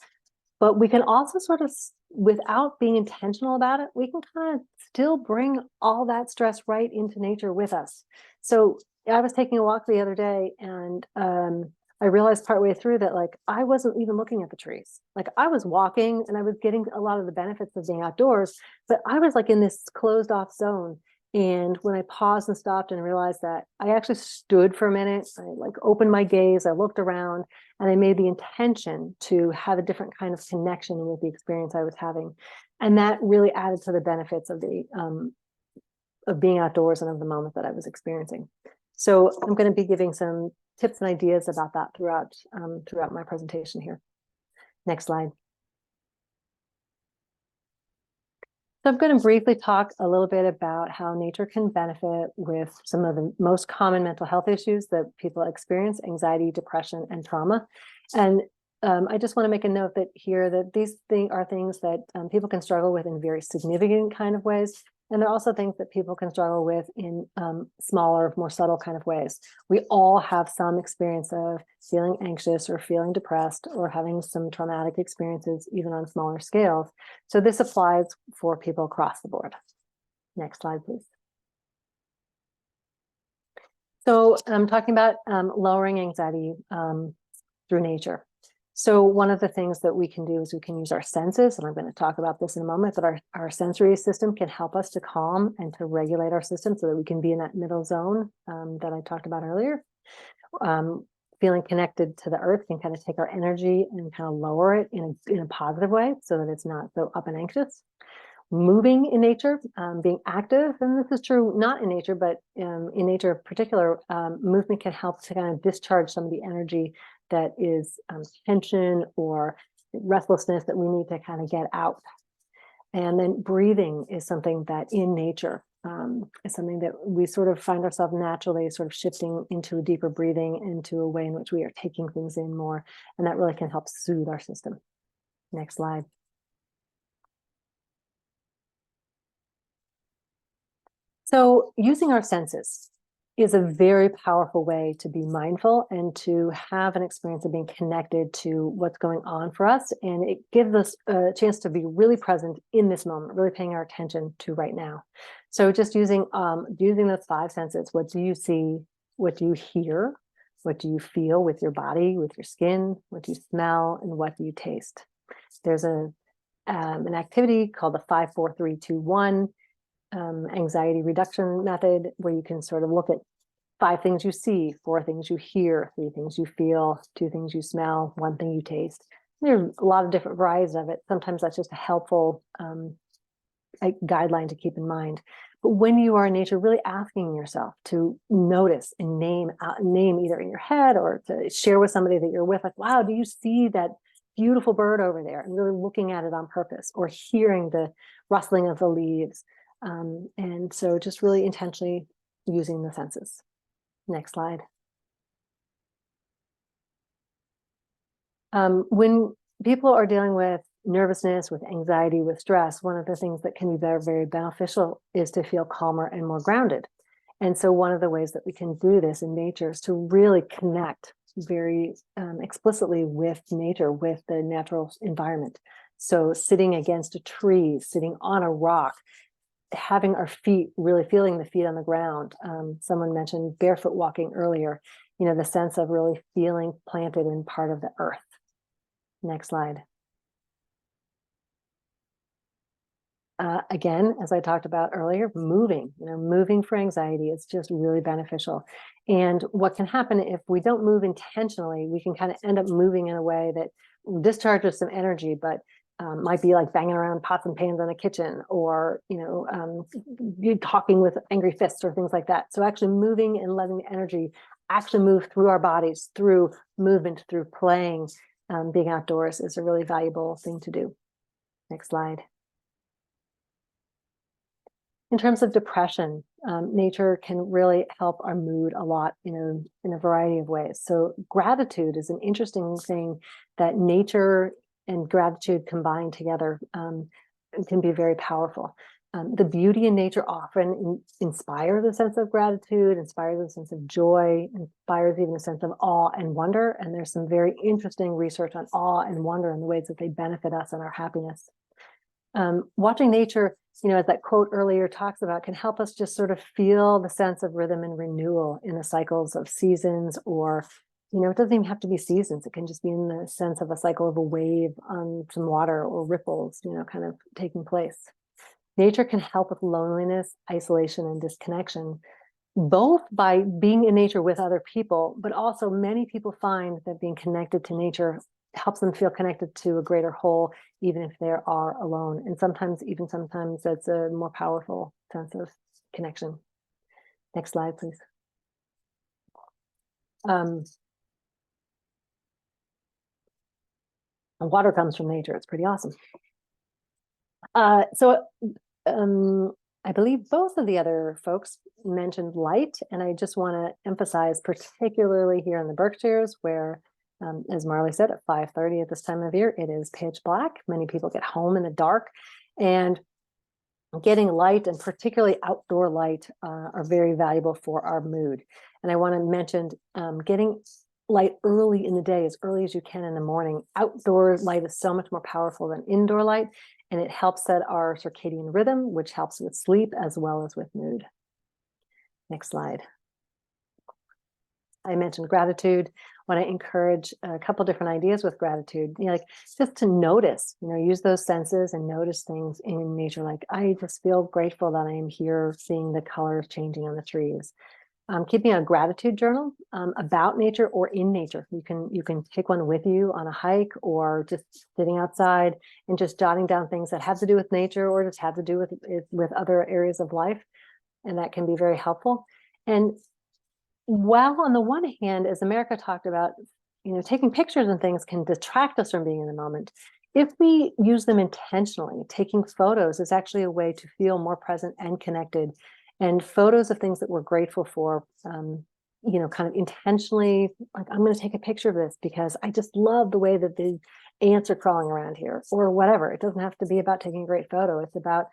F: But we can also sort of, without being intentional about it, we can kind of still bring all that stress right into nature with us. So I was taking a walk the other day, and I realized partway through that I wasn't even looking at the trees. I was walking and I was getting a lot of the benefits of being outdoors, but I was in this closed off zone. And when I paused and stopped and realized that, I actually stood for a minute, I opened my gaze, I looked around, and I made the intention to have a different kind of connection with the experience I was having. And that really added to the benefits of being outdoors and of the moment that I was experiencing. So I'm going to be giving some tips and ideas about that throughout my presentation here. Next slide. So I'm going to briefly talk a little bit about how nature can benefit with some of the most common mental health issues that people experience: anxiety, depression, and trauma. And I just want to make a note that these are things that people can struggle with in very significant kind of ways. And they're also things that people can struggle with in smaller, more subtle kind of ways. We all have some experience of feeling anxious or feeling depressed or having some traumatic experiences, even on smaller scales. So this applies for people across the board. Next slide, please. So I'm talking about lowering anxiety through nature. So one of the things that we can do is we can use our senses, and I'm going to talk about this in a moment, but our sensory system can help us to calm and to regulate our system so that we can be in that middle zone that I talked about earlier. Feeling connected to the earth can kind of take our energy and kind of lower it in a positive way so that it's not so up and anxious. moving in nature, being active, and this is true not in nature, but in nature in particular, movement can help to kind of discharge some of the energy that is tension or restlessness that we need to kind of get out. And then breathing is something that in nature is something that we sort of find ourselves naturally sort of shifting into a deeper breathing, into a way in which we are taking things in more, and that really can help soothe our system. Next slide. So using our senses is a very powerful way to be mindful and to have an experience of being connected to what's going on for us. And it gives us a chance to be really present in this moment, really paying our attention to right now. So just using those five senses. What do you see? What do you hear? What do you feel with your body, with your skin? What do you smell? And what do you taste? There's an activity called the 5-4-3-2-1 anxiety reduction method, where you can sort of look at 5 things you see, 4 things you hear, 3 things you feel, 2 things you smell, 1 thing you taste. There's a lot of different varieties of it. Sometimes that's just a helpful guideline to keep in mind. But when you are in nature, really asking yourself to notice and name either in your head or to share with somebody that you're with, like, wow, do you see that beautiful bird over there? And really looking at it on purpose, or hearing the rustling of the leaves. And so just really intentionally using the senses. Next slide. When people are dealing with nervousness, with anxiety, with stress, one of the things that can be very, very beneficial is to feel calmer and more grounded. And so one of the ways that we can do this in nature is to really connect very explicitly with nature, with the natural environment. So sitting against a tree, sitting on a rock, having our feet, really feeling the feet on the ground. Someone mentioned barefoot walking earlier, the sense of really feeling planted in part of the earth. Next slide. Again, as I talked about earlier, moving for anxiety is just really beneficial. And what can happen if we don't move intentionally, we can kind of end up moving in a way that discharges some energy, but might be like banging around pots and pans in the kitchen, or talking with angry fists or things like that. So actually moving and letting the energy actually move through our bodies, through movement, through playing, being outdoors is a really valuable thing to do. Next slide. In terms of depression, nature can really help our mood a lot, in a variety of ways. So gratitude is an interesting thing that nature and gratitude combined together can be very powerful. The beauty in nature often inspires a sense of gratitude, inspires a sense of joy, inspires even a sense of awe and wonder. And there's some very interesting research on awe and wonder and the ways that they benefit us and our happiness. Watching nature, as that quote earlier talks about, can help us just sort of feel the sense of rhythm and renewal in the cycles of seasons, or it doesn't even have to be seasons. It can just be in the sense of a cycle of a wave on some water, or ripples, kind of taking place. Nature can help with loneliness, isolation, and disconnection, both by being in nature with other people, but also many people find that being connected to nature helps them feel connected to a greater whole, even if they are alone. And sometimes that's a more powerful sense of connection. Next slide, please. Water comes from nature. It's pretty awesome. I believe both of the other folks mentioned light, and I just want to emphasize, particularly here in the Berkshires, where, as Marley said, at 5:30 at this time of year, it is pitch black. Many people get home in the dark, and getting light, and particularly outdoor light, are very valuable for our mood. And I want to mention getting light early in the day, as early as you can in the morning. Outdoor light is so much more powerful than indoor light, and it helps set our circadian rhythm, which helps with sleep as well as with mood. Next slide. I mentioned gratitude. I want to encourage a couple different ideas with gratitude, like just to notice, use those senses and notice things in nature. Like, I just feel grateful that I am here seeing the colors changing on the trees. keeping a gratitude journal about nature or in nature. You can take one with you on a hike or just sitting outside and just jotting down things that have to do with nature or just have to do with other areas of life. And that can be very helpful. And while on the one hand, as America talked about, taking pictures and things can detract us from being in the moment. If we use them intentionally, taking photos is actually a way to feel more present and connected. And photos of things that we're grateful for, kind of intentionally, like, I'm going to take a picture of this because I just love the way that the ants are crawling around here, or whatever. It doesn't have to be about taking a great photo. It's about,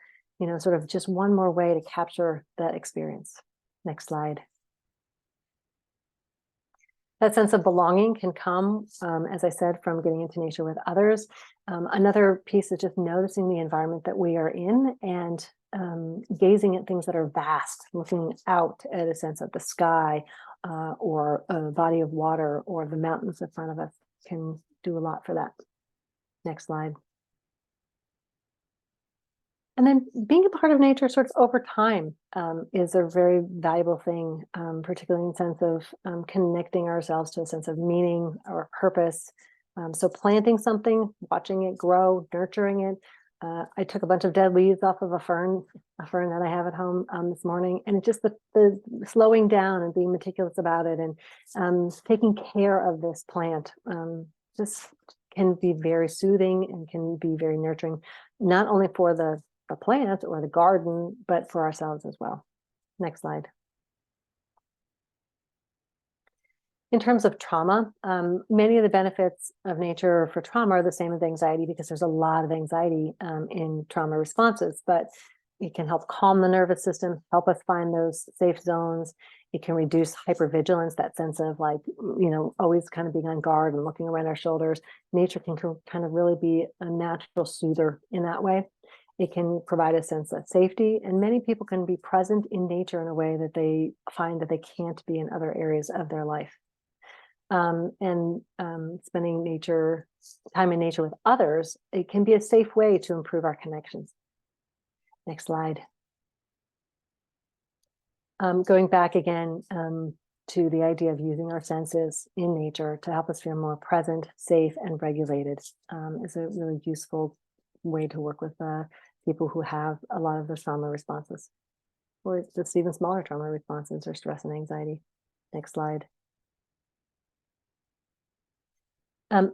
F: sort of just one more way to capture that experience. Next slide. That sense of belonging can come, as I said, from getting into nature with others. Another piece is just noticing the environment that we are in and gazing at things that are vast, looking out at a sense of the sky or a body of water or the mountains in front of us can do a lot for that. Next slide. And then being a part of nature sort of over time is a very valuable thing, particularly in the sense of connecting ourselves to a sense of meaning or purpose. So planting something, watching it grow, nurturing it. I took a bunch of dead leaves off of a fern that I have at home this morning, and it's just the slowing down and being meticulous about it and taking care of this plant just can be very soothing and can be very nurturing, not only for the plant or the garden, but for ourselves as well. Next slide. In terms of trauma, many of the benefits of nature for trauma are the same as anxiety because there's a lot of anxiety in trauma responses, but it can help calm the nervous system, help us find those safe zones. It can reduce hypervigilance, that sense of like, always kind of being on guard and looking around our shoulders. Nature can kind of really be a natural soother in that way. It can provide a sense of safety, and many people can be present in nature in a way that they find that they can't be in other areas of their life. Spending time in nature with others, it can be a safe way to improve our connections. Next slide. Going back again to the idea of using our senses in nature to help us feel more present, safe, and regulated is a really useful way to work with people who have a lot of the trauma responses, or just even smaller trauma responses or stress and anxiety. Next slide.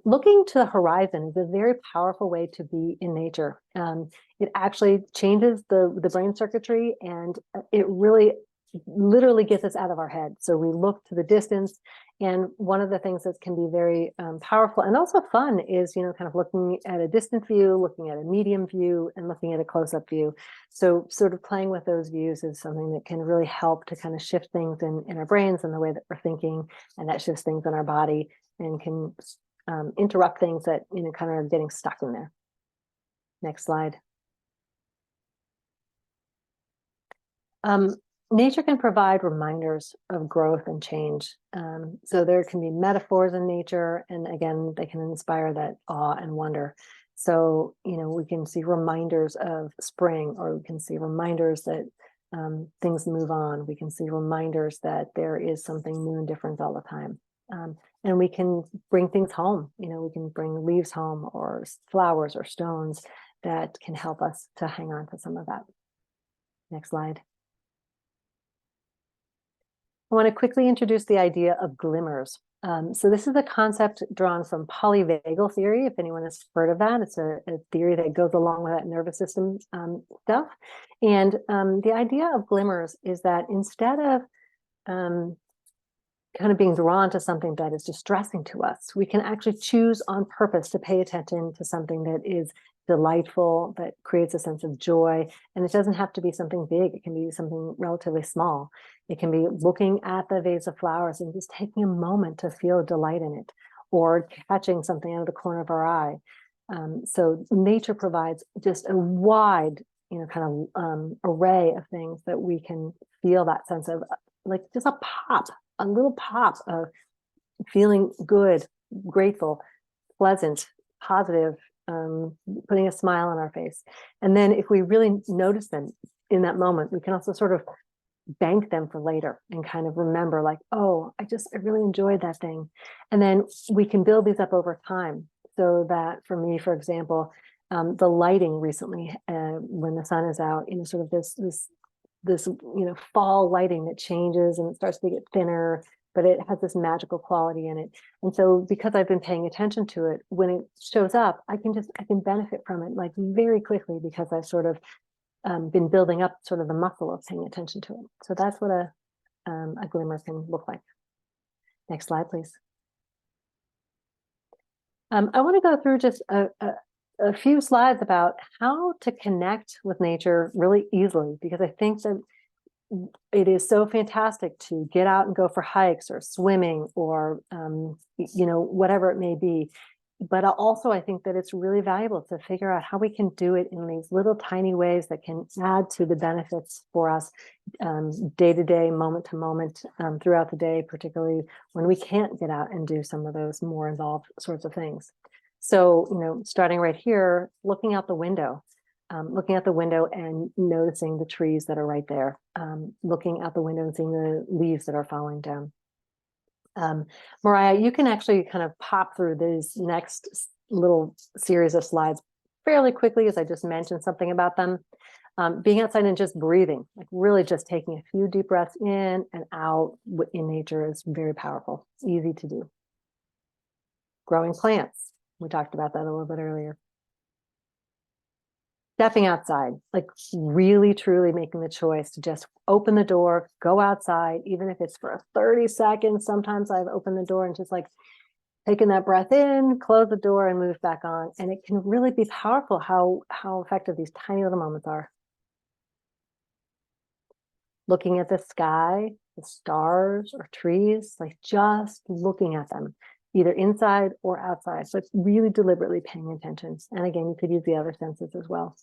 F: Looking to the horizon is a very powerful way to be in nature. It actually changes the brain circuitry, and it really literally gets us out of our head. So we look to the distance, and one of the things that can be very powerful and also fun is, kind of looking at a distant view, looking at a medium view, and looking at a close-up view. So sort of playing with those views is something that can really help to kind of shift things in our brains and the way that we're thinking, and that shifts things in our body and can interrupt things that kind of are getting stuck in there. Next slide. Nature can provide reminders of growth and change. So there can be metaphors in nature, and again, they can inspire that awe and wonder. So, we can see reminders of spring, or we can see reminders that things move on. We can see reminders that there is something new and different all the time. And we can bring things home. We can bring leaves home or flowers or stones that can help us to hang on to some of that. Next slide. I want to quickly introduce the idea of glimmers. So this is a concept drawn from polyvagal theory, if anyone has heard of that. It's a theory that goes along with that nervous system stuff. And the idea of glimmers is that instead of kind of being drawn to something that is distressing to us, we can actually choose on purpose to pay attention to something that is delightful, that creates a sense of joy. And it doesn't have to be something big. It can be something relatively small. It can be looking at the vase of flowers and just taking a moment to feel delight in it, or catching something out of the corner of our eye. So nature provides just a wide, kind of array of things that we can feel that sense of, like just a little pop of feeling good, grateful, pleasant, positive, putting a smile on our face. And then if we really notice them in that moment, we can also sort of bank them for later and kind of remember like, oh, I really enjoyed that thing. And then we can build these up over time. So that for me, for example, the lighting recently, when the sun is out, sort of this fall lighting that changes and it starts to get thinner, but it has this magical quality in it. And so because I've been paying attention to it, when it shows up, I can benefit from it like very quickly because I've sort of been building up sort of the muscle of paying attention to it. So that's what a glimmer can look like. Next slide, please. I want to go through just a few slides about how to connect with nature really easily, because I think that it is so fantastic to get out and go for hikes or swimming or, whatever it may be. But also, I think that it's really valuable to figure out how we can do it in these little tiny ways that can add to the benefits for us day to day, moment to moment, throughout the day, particularly when we can't get out and do some of those more involved sorts of things. So, starting right here, looking out the window and noticing the trees that are right there, looking out the window and seeing the leaves that are falling down. Mariah, you can actually kind of pop through this next little series of slides fairly quickly, as I just mentioned something about them. Being outside and just breathing, like really just taking a few deep breaths in and out in nature is very powerful, easy to do. Growing plants, we talked about that a little bit earlier. Stepping outside, like really truly making the choice to just open the door, go outside, even if it's for 30 seconds. Sometimes I've opened the door and just like taken that breath in, close the door and move back on. And it can really be powerful how effective these tiny little moments are. Looking at the sky, the stars or trees, like just looking at them, either inside or outside. So it's really deliberately paying attention. And again, you could use the other senses as well.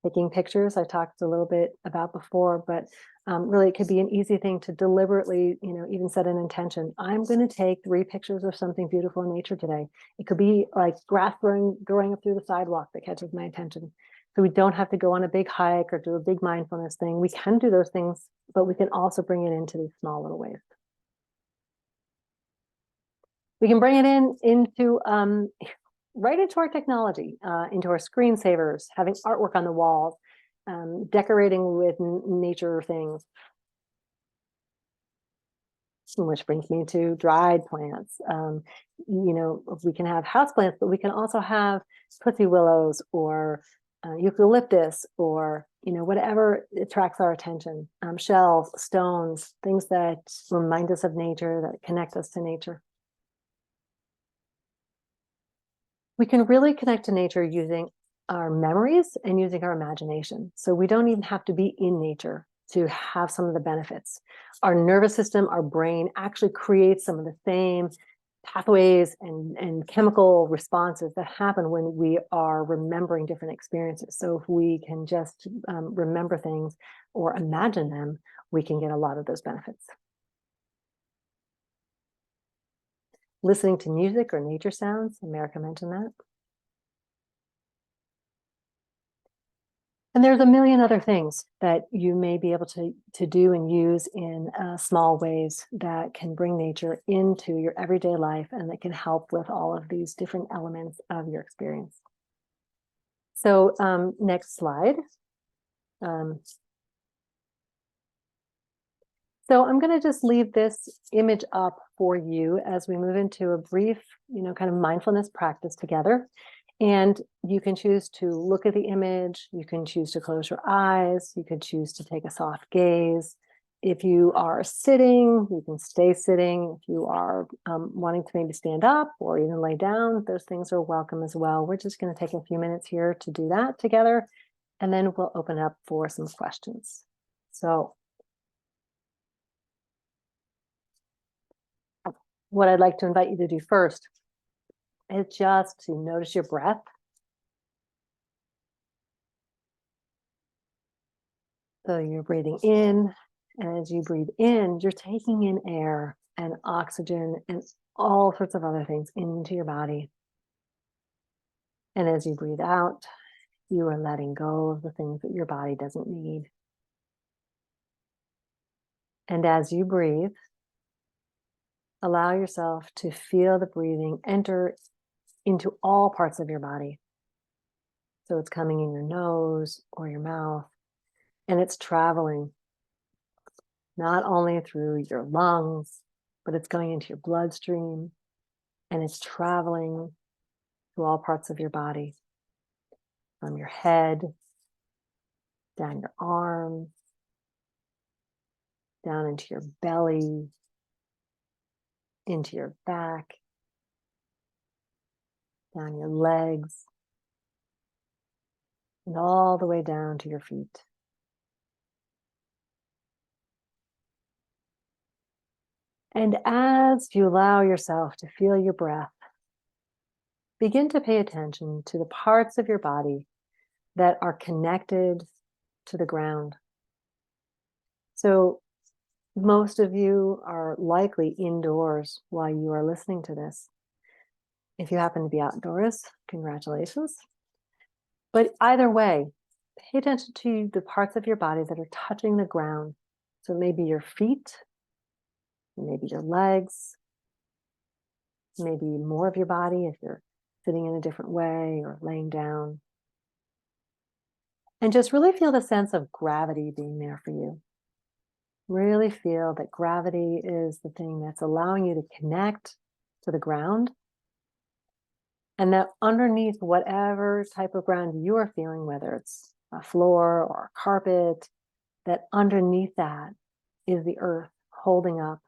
F: Taking pictures, I talked a little bit about before, but really it could be an easy thing to deliberately, even set an intention. I'm going to take 3 pictures of something beautiful in nature today. It could be like grass growing up through the sidewalk that catches my attention. So we don't have to go on a big hike or do a big mindfulness thing. We can do those things, but we can also bring it into these small little ways. We can bring it into right into our technology, into our screensavers, having artwork on the walls, decorating with nature things. Which brings me to dried plants. We can have houseplants, but we can also have pussy willows or eucalyptus or whatever attracts our attention. Shells, stones, things that remind us of nature, that connect us to nature. We can really connect to nature using our memories and using our imagination. So we don't even have to be in nature to have some of the benefits. Our nervous system, our brain actually creates some of the same pathways and chemical responses that happen when we are remembering different experiences. So if we can just remember things or imagine them, we can get a lot of those benefits. Listening to music or nature sounds, America mentioned that. And there's a million other things that you may be able to do and use in small ways that can bring nature into your everyday life and that can help with all of these different elements of your experience. So next slide. So I'm going to just leave this image up for you as we move into a brief, kind of mindfulness practice together. And you can choose to look at the image. You can choose to close your eyes. You could choose to take a soft gaze. If you are sitting, you can stay sitting. If you are wanting to maybe stand up or even lay down, those things are welcome as well. We're just going to take a few minutes here to do that together, and then we'll open up for some questions. So what I'd like to invite you to do first is just to notice your breath. So you're breathing in, and as you breathe in, you're taking in air and oxygen and all sorts of other things into your body. And as you breathe out, you are letting go of the things that your body doesn't need. And as you breathe, allow yourself to feel the breathing enter into all parts of your body. So it's coming in your nose or your mouth, and it's traveling not only through your lungs, but it's going into your bloodstream, and it's traveling to all parts of your body, from your head, down your arms, down into your belly, into your back, down your legs, and all the way down to your feet. And as you allow yourself to feel your breath, begin to pay attention to the parts of your body that are connected to the ground. So most of you are likely indoors while you are listening to this. If you happen to be outdoors, congratulations. But either way, pay attention to the parts of your body that are touching the ground. So maybe your feet, maybe your legs, maybe more of your body if you're sitting in a different way or laying down. And just really feel the sense of gravity being there for you. Really feel that gravity is the thing that's allowing you to connect to the ground. And that underneath whatever type of ground you are feeling, whether it's a floor or a carpet, that underneath that is the earth holding up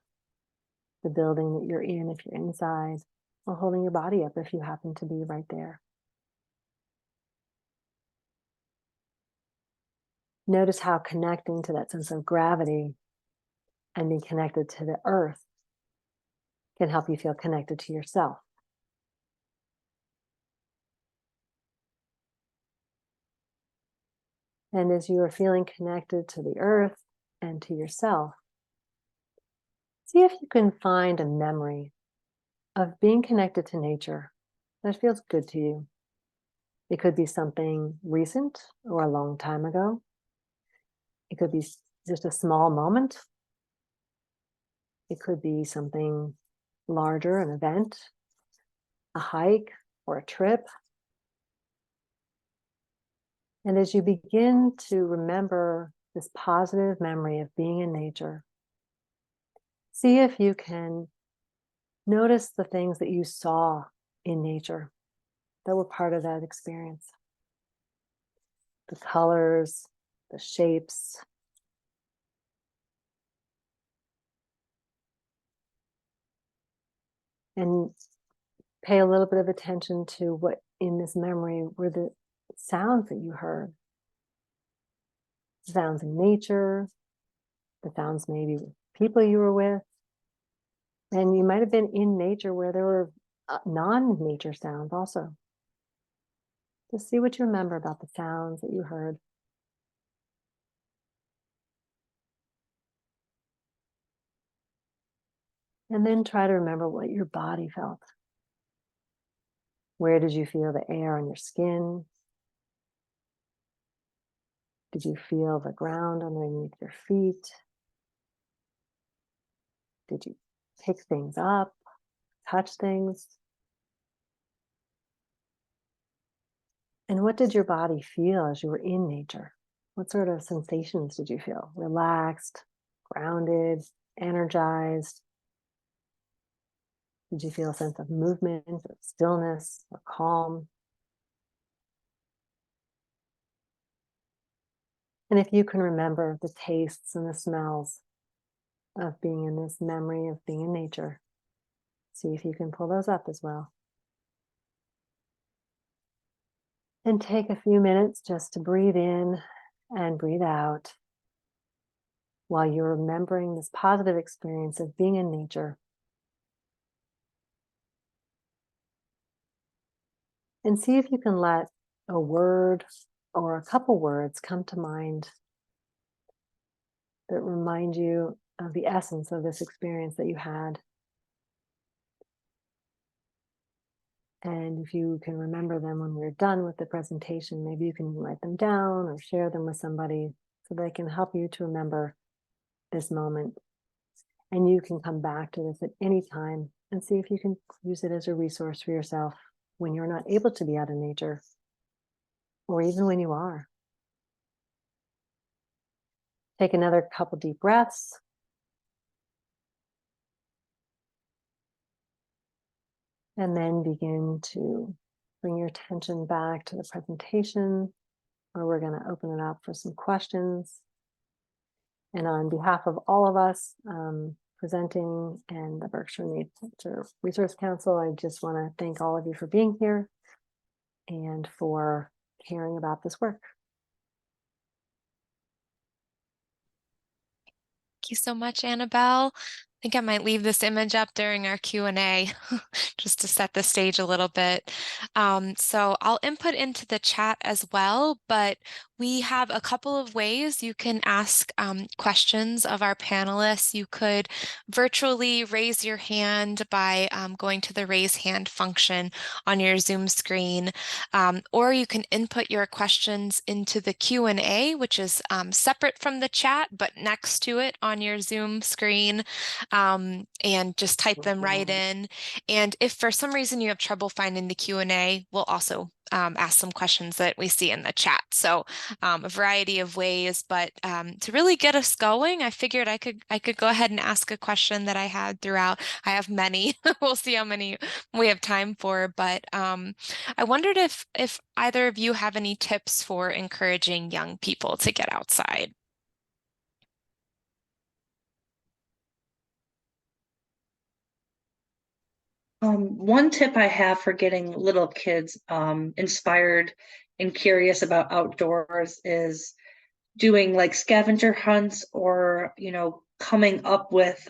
F: the building that you're in if you're inside, or holding your body up if you happen to be right there. Notice how connecting to that sense of gravity and being connected to the earth can help you feel connected to yourself. And as you are feeling connected to the earth and to yourself, see if you can find a memory of being connected to nature that feels good to you. It could be something recent or a long time ago. It could be just a small moment. It could be something larger, an event, a hike or a trip. And as you begin to remember this positive memory of being in nature, see if you can notice the things that you saw in nature that were part of that experience. The colors, the shapes. And pay a little bit of attention to what in this memory were the sounds that you heard. The sounds in nature, the sounds maybe with people you were with. And you might have been in nature where there were non-nature sounds also. Just see what you remember about the sounds that you heard. And then try to remember what your body felt. Where did you feel the air on your skin? Did you feel the ground underneath your feet? Did you pick things up, touch things? And what did your body feel as you were in nature? What sort of sensations did you feel? Relaxed, grounded, energized? Did you feel a sense of movement, or stillness, or calm? And if you can remember the tastes and the smells of being in this memory of being in nature, see if you can pull those up as well. And take a few minutes just to breathe in and breathe out while you're remembering this positive experience of being in nature. And see if you can let a word or a couple words come to mind that remind you of the essence of this experience that you had. And if you can remember them when we're done with the presentation, maybe you can write them down or share them with somebody so they can help you to remember this moment And you can come back to this at any time and see if you can use it as a resource for yourself when you're not able to be out in nature, or even when you are. Take another couple deep breaths. And then begin to bring your attention back to the presentation, where we're going to open it up for some questions. And on behalf of all of us presenting and the Berkshire Nature Resource Council, I just want to thank all of you for being here and for caring about this work.
A: Thank you so much, Annabelle. I think I might leave this image up during our Q&A just to set the stage a little bit. So I'll input into the chat as well, but we have a couple of ways you can ask questions of our panelists. You could virtually raise your hand by going to the raise hand function on your Zoom screen, or you can input your questions into the Q&A, which is separate from the chat, but next to it on your Zoom screen, and just type them right in. And if for some reason you have trouble finding the Q&A, we'll also ask some questions that we see in the chat. So a variety of ways, but to really get us going, I figured I could go ahead and ask a question that I had throughout. I have many. We'll see how many we have time for, but I wondered if either of you have any tips for encouraging young people to get outside.
D: One tip I have for getting little kids inspired and curious about outdoors is doing like scavenger hunts, or coming up with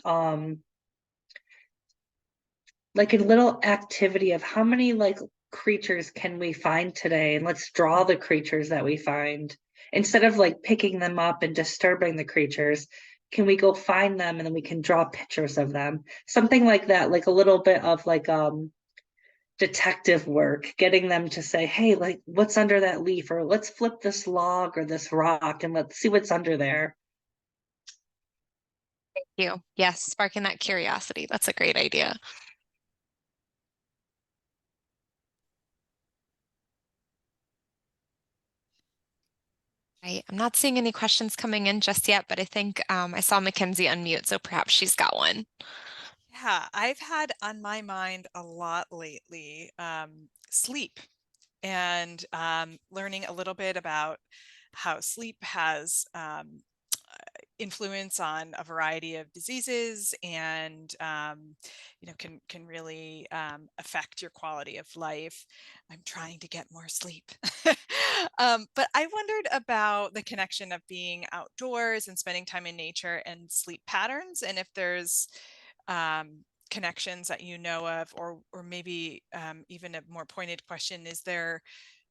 D: like a little activity of how many like creatures can we find today, and let's draw the creatures that we find instead of like picking them up and disturbing the creatures. Can we go find them and then we can draw pictures of them? Something like that, like a little bit of like detective work, getting them to say, hey, like what's under that leaf, or let's flip this log or this rock and let's see what's under there.
A: Thank you. Yes, sparking that curiosity. That's a great idea. I'm not seeing any questions coming in just yet, but I think I saw Mackenzie unmute, so perhaps she's got one.
C: Yeah, I've had on my mind a lot lately, sleep, and learning a little bit about how sleep has influence on a variety of diseases, and can really affect your quality of life. I'm trying to get more sleep. But I wondered about the connection of being outdoors and spending time in nature and sleep patterns, and if there's connections that you know of, or maybe even a more pointed question, is there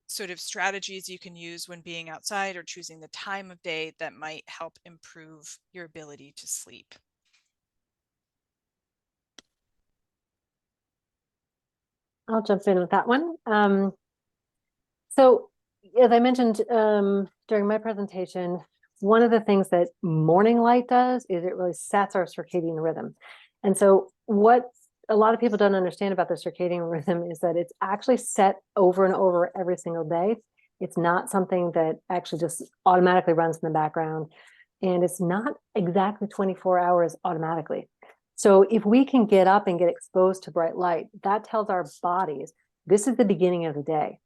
C: sort of strategies you can use when being outside or choosing the time of day that might help improve your ability to sleep?
F: I'll jump in with that one. So as I mentioned during my presentation, one of the things that morning light does is it really sets our circadian rhythm. And so what a lot of people don't understand about the circadian rhythm is that it's actually set over and over every single day. It's not something that actually just automatically runs in the background, and it's not exactly 24 hours automatically. So if we can get up and get exposed to bright light, that tells our bodies this is the beginning of the day.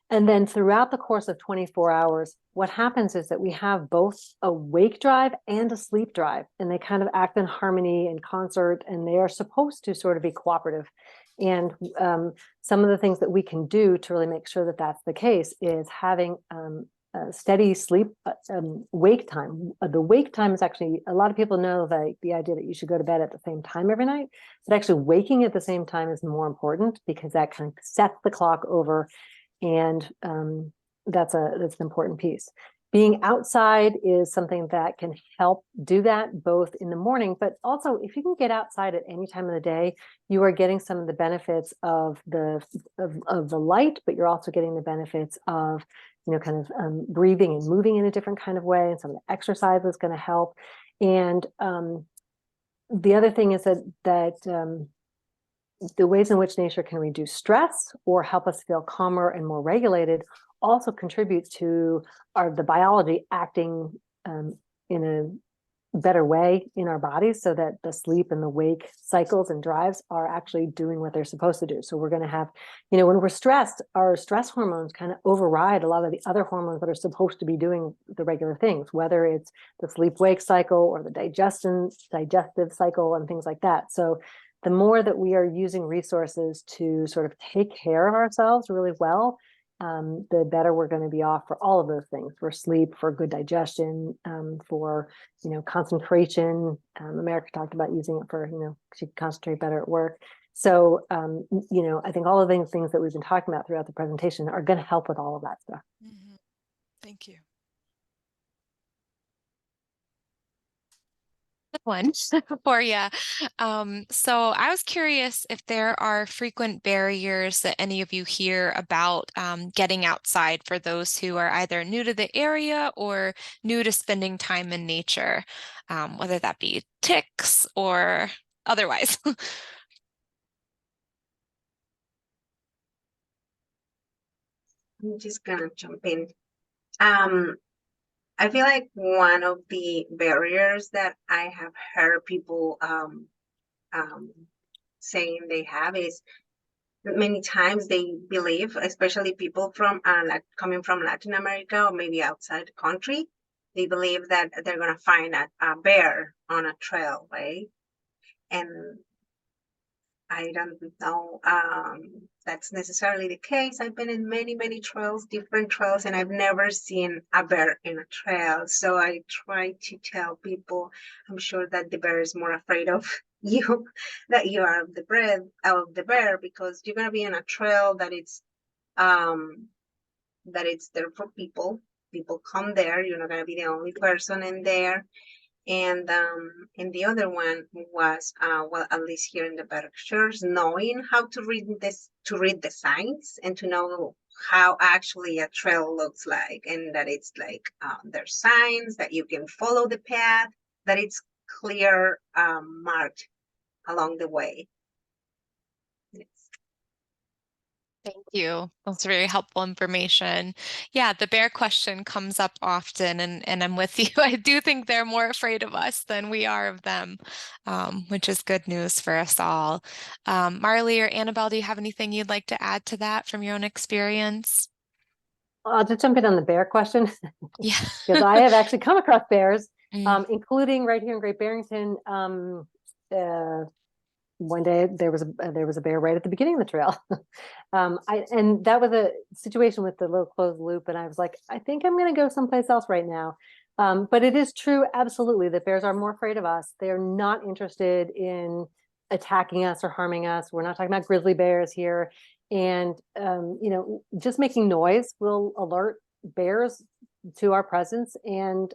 F: And then throughout the course of 24 hours, what happens is that we have both a wake drive and a sleep drive, and they kind of act in harmony and concert, and they are supposed to sort of be cooperative. And some of the things that we can do to really make sure that that's the case is having a steady sleep wake time. The wake time is actually, a lot of people know the idea that you should go to bed at the same time every night, but actually waking at the same time is more important, because that kind of sets the clock over. And that's an important piece. Being outside is something that can help do that, both in the morning, but also if you can get outside at any time of the day, you are getting some of the benefits of the light, but you're also getting the benefits of kind of breathing and moving in a different kind of way, and some of the exercise is going to help. And the other thing is that the ways in which nature can reduce stress or help us feel calmer and more regulated also contributes to the biology acting in a better way in our bodies, so that the sleep and the wake cycles and drives are actually doing what they're supposed to do. So we're going to have, when we're stressed, our stress hormones kind of override a lot of the other hormones that are supposed to be doing the regular things, whether it's the sleep wake cycle or the digestive cycle and things like that. So the more that we are using resources to sort of take care of ourselves really well, the better we're going to be off for all of those things, for sleep, for good digestion, for, concentration. America talked about using it for, she could concentrate better at work. So, I think all of the things that we've been talking about throughout the presentation are going to help with all of that stuff.
C: Mm-hmm. Thank you.
A: One for you. So I was curious if there are frequent barriers that any of you hear about getting outside for those who are either new to the area or new to spending time in nature, whether that be ticks or otherwise.
E: I'm just gonna jump in. I feel like one of the barriers that I have heard people saying they have is many times they believe, especially people from like coming from Latin America or maybe outside the country, they believe that they're gonna find a bear on a trail, right? And I don't know that's necessarily the case. I've been in many, many trails, different trails, and I've never seen a bear in a trail. So I try to tell people, I'm sure that the bear is more afraid of you, that you are of the bear, because you're gonna be in a trail that it's there for people. People come there. You're not gonna be the only person in there. And the other one was well, at least here in the Berkshires, knowing how to read the signs and to know how actually a trail looks like, and that it's like there's signs that you can follow the path, that it's clear marked along the way. Yes.
A: Thank you. That's very helpful information. Yeah, the bear question comes up often, and I'm with you. I do think they're more afraid of us than we are of them, which is good news for us all. Marley or Annabelle, do you have anything you'd like to add to that from your own experience?
F: I'll just jump in on the bear question.
A: Yeah.
F: Because I have actually come across bears,
A: Mm.
F: including right here in Great Barrington. One day there was a bear right at the beginning of the trail. And that was a situation with the little closed loop, and I was like, I think I'm going to go someplace else right now. But it is true, absolutely, that bears are more afraid of us. They're not interested in attacking us or harming us. We're not talking about grizzly bears here. And just making noise will alert bears to our presence, and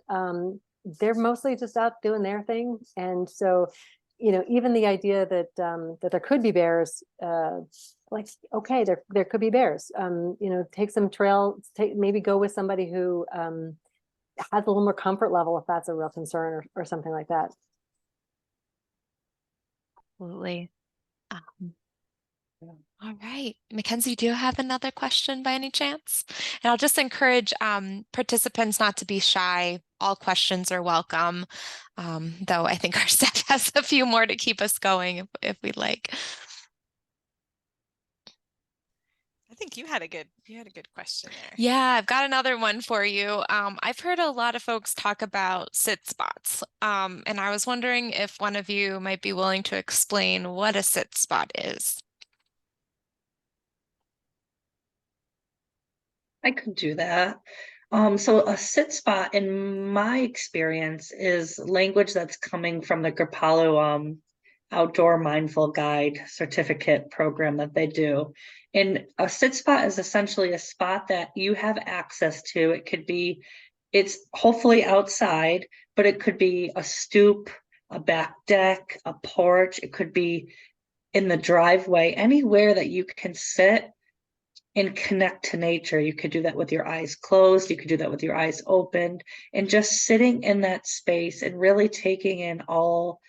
F: they're mostly just out doing their thing. And so even the idea that there could be bears, like, okay, there could be bears. Take some maybe go with somebody who has a little more comfort level if that's a real concern, or something like that.
A: Absolutely. All right, Mackenzie, do you have another question by any chance? And I'll just encourage participants not to be shy. All questions are welcome, though I think our staff has a few more to keep us going if we'd like.
C: I think you had a good question there.
A: Yeah, I've got another one for you. I've heard a lot of folks talk about sit spots, and I was wondering if one of you might be willing to explain what a sit spot is.
D: I could do that. So a sit spot, in my experience, is language that's coming from the Grappalo Outdoor Mindful Guide certificate program that they do. And a sit spot is essentially a spot that you have access to. It's hopefully outside, but it could be a stoop, a back deck, a porch. It could be in the driveway, anywhere that you can sit and connect to nature. You could do that with your eyes closed. You could do that with your eyes opened, and just sitting in that space and really taking in all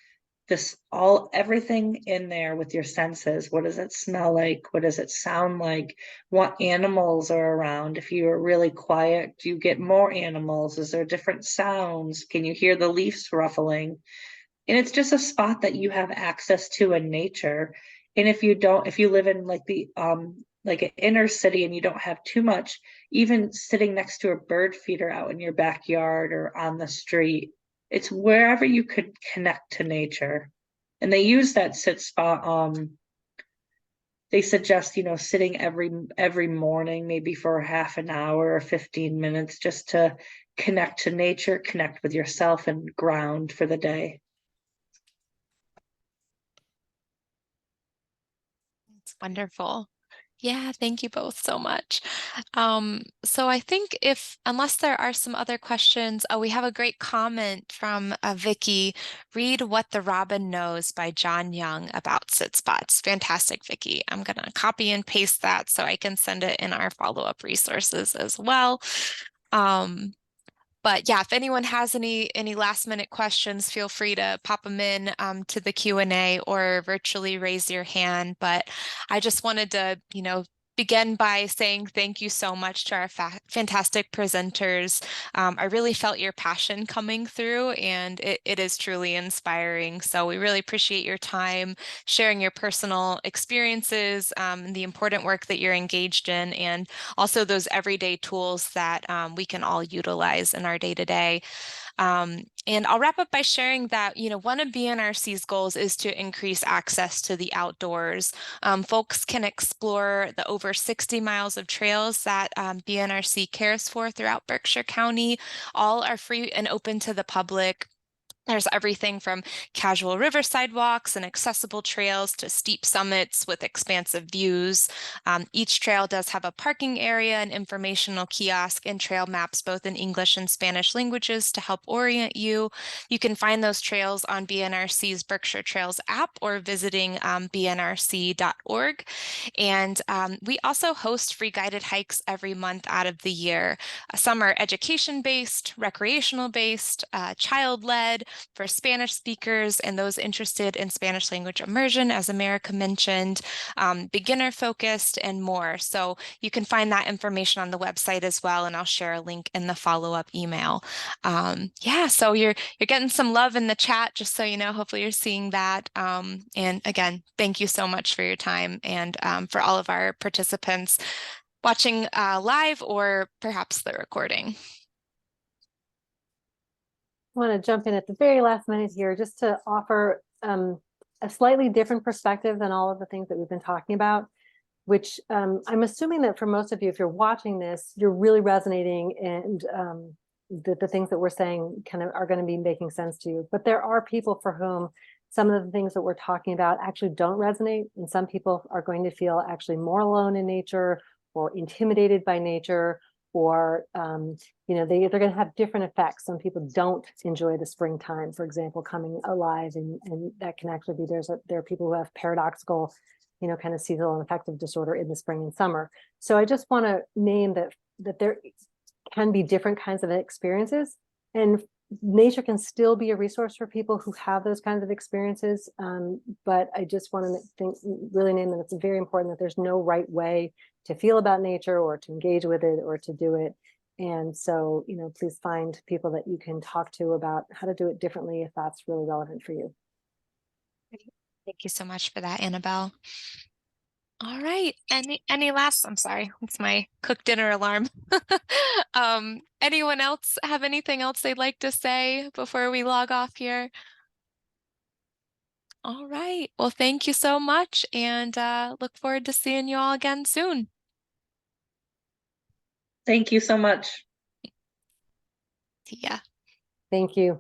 D: everything in there with your senses. What does it smell like? What does it sound like? What animals are around? If you are really quiet, do you get more animals? Is there different sounds? Can you hear the leaves ruffling? And it's just a spot that you have access to in nature. And if you live in like an inner city and you don't have too much, even sitting next to a bird feeder out in your backyard or on the street, it's wherever you could connect to nature. And they use that sit spot. They suggest, sitting every morning, maybe for half an hour or 15 minutes, just to connect to nature, connect with yourself, and ground for the day.
A: It's wonderful. Yeah, thank you both so much. So I think unless there are some other questions, we have a great comment from Vicky. Read What the Robin Knows by John Young about sit spots. Fantastic, Vicky. I'm going to copy and paste that so I can send it in our follow-up resources as well. But yeah, if anyone has any last minute questions, feel free to pop them in to the Q&A or virtually raise your hand. But I just wanted to, begin by saying thank you so much to our fantastic presenters. I really felt your passion coming through, and it is truly inspiring. So we really appreciate your time, sharing your personal experiences, the important work that you're engaged in, and also those everyday tools that we can all utilize in our day-to-day. And I'll wrap up by sharing that, one of BNRC's goals is to increase access to the outdoors. Folks can explore the over 60 miles of trails that BNRC cares for throughout Berkshire County. All are free and open to the public. There's everything from casual river sidewalks and accessible trails to steep summits with expansive views. Each trail does have a parking area, an informational kiosk, and trail maps both in English and Spanish languages to help orient you. You can find those trails on BNRC's Berkshire Trails app or visiting bnrc.org. And we also host free guided hikes every month out of the year. Some are education-based, recreational-based, child-led, for Spanish speakers and those interested in Spanish language immersion, as America mentioned, beginner focused, and more. So you can find that information on the website as well, and I'll share a link in the follow-up email. Yeah, so you're getting some love in the chat, just so you know. Hopefully you're seeing that. And again, thank you so much for your time, and for all of our participants watching live or perhaps the recording.
F: I want to jump in at the very last minute here just to offer a slightly different perspective than all of the things that we've been talking about, which I'm assuming that for most of you, if you're watching this, you're really resonating, and the things that we're saying kind of are going to be making sense to you. But there are people for whom some of the things that we're talking about actually don't resonate, and some people are going to feel actually more alone in nature or intimidated by nature, or they're going to have different effects. Some people don't enjoy the springtime, for example, coming alive, and that can actually be, there are people who have paradoxical, kind of seasonal and affective disorder in the spring and summer. So I just want to name that there can be different kinds of experiences, and nature can still be a resource for people who have those kinds of experiences. But I just want to really name that it's very important that there's no right way to feel about nature or to engage with it or to do it. And so, please find people that you can talk to about how to do it differently if that's really relevant for you.
A: Thank you so much for that, Annabelle. All right. Any last, I'm sorry, it's my cook dinner alarm. Anyone else have anything else they'd like to say before we log off here? All right. Well, thank you so much, and look forward to seeing you all again soon.
D: Thank you so much.
A: See ya.
F: Thank you.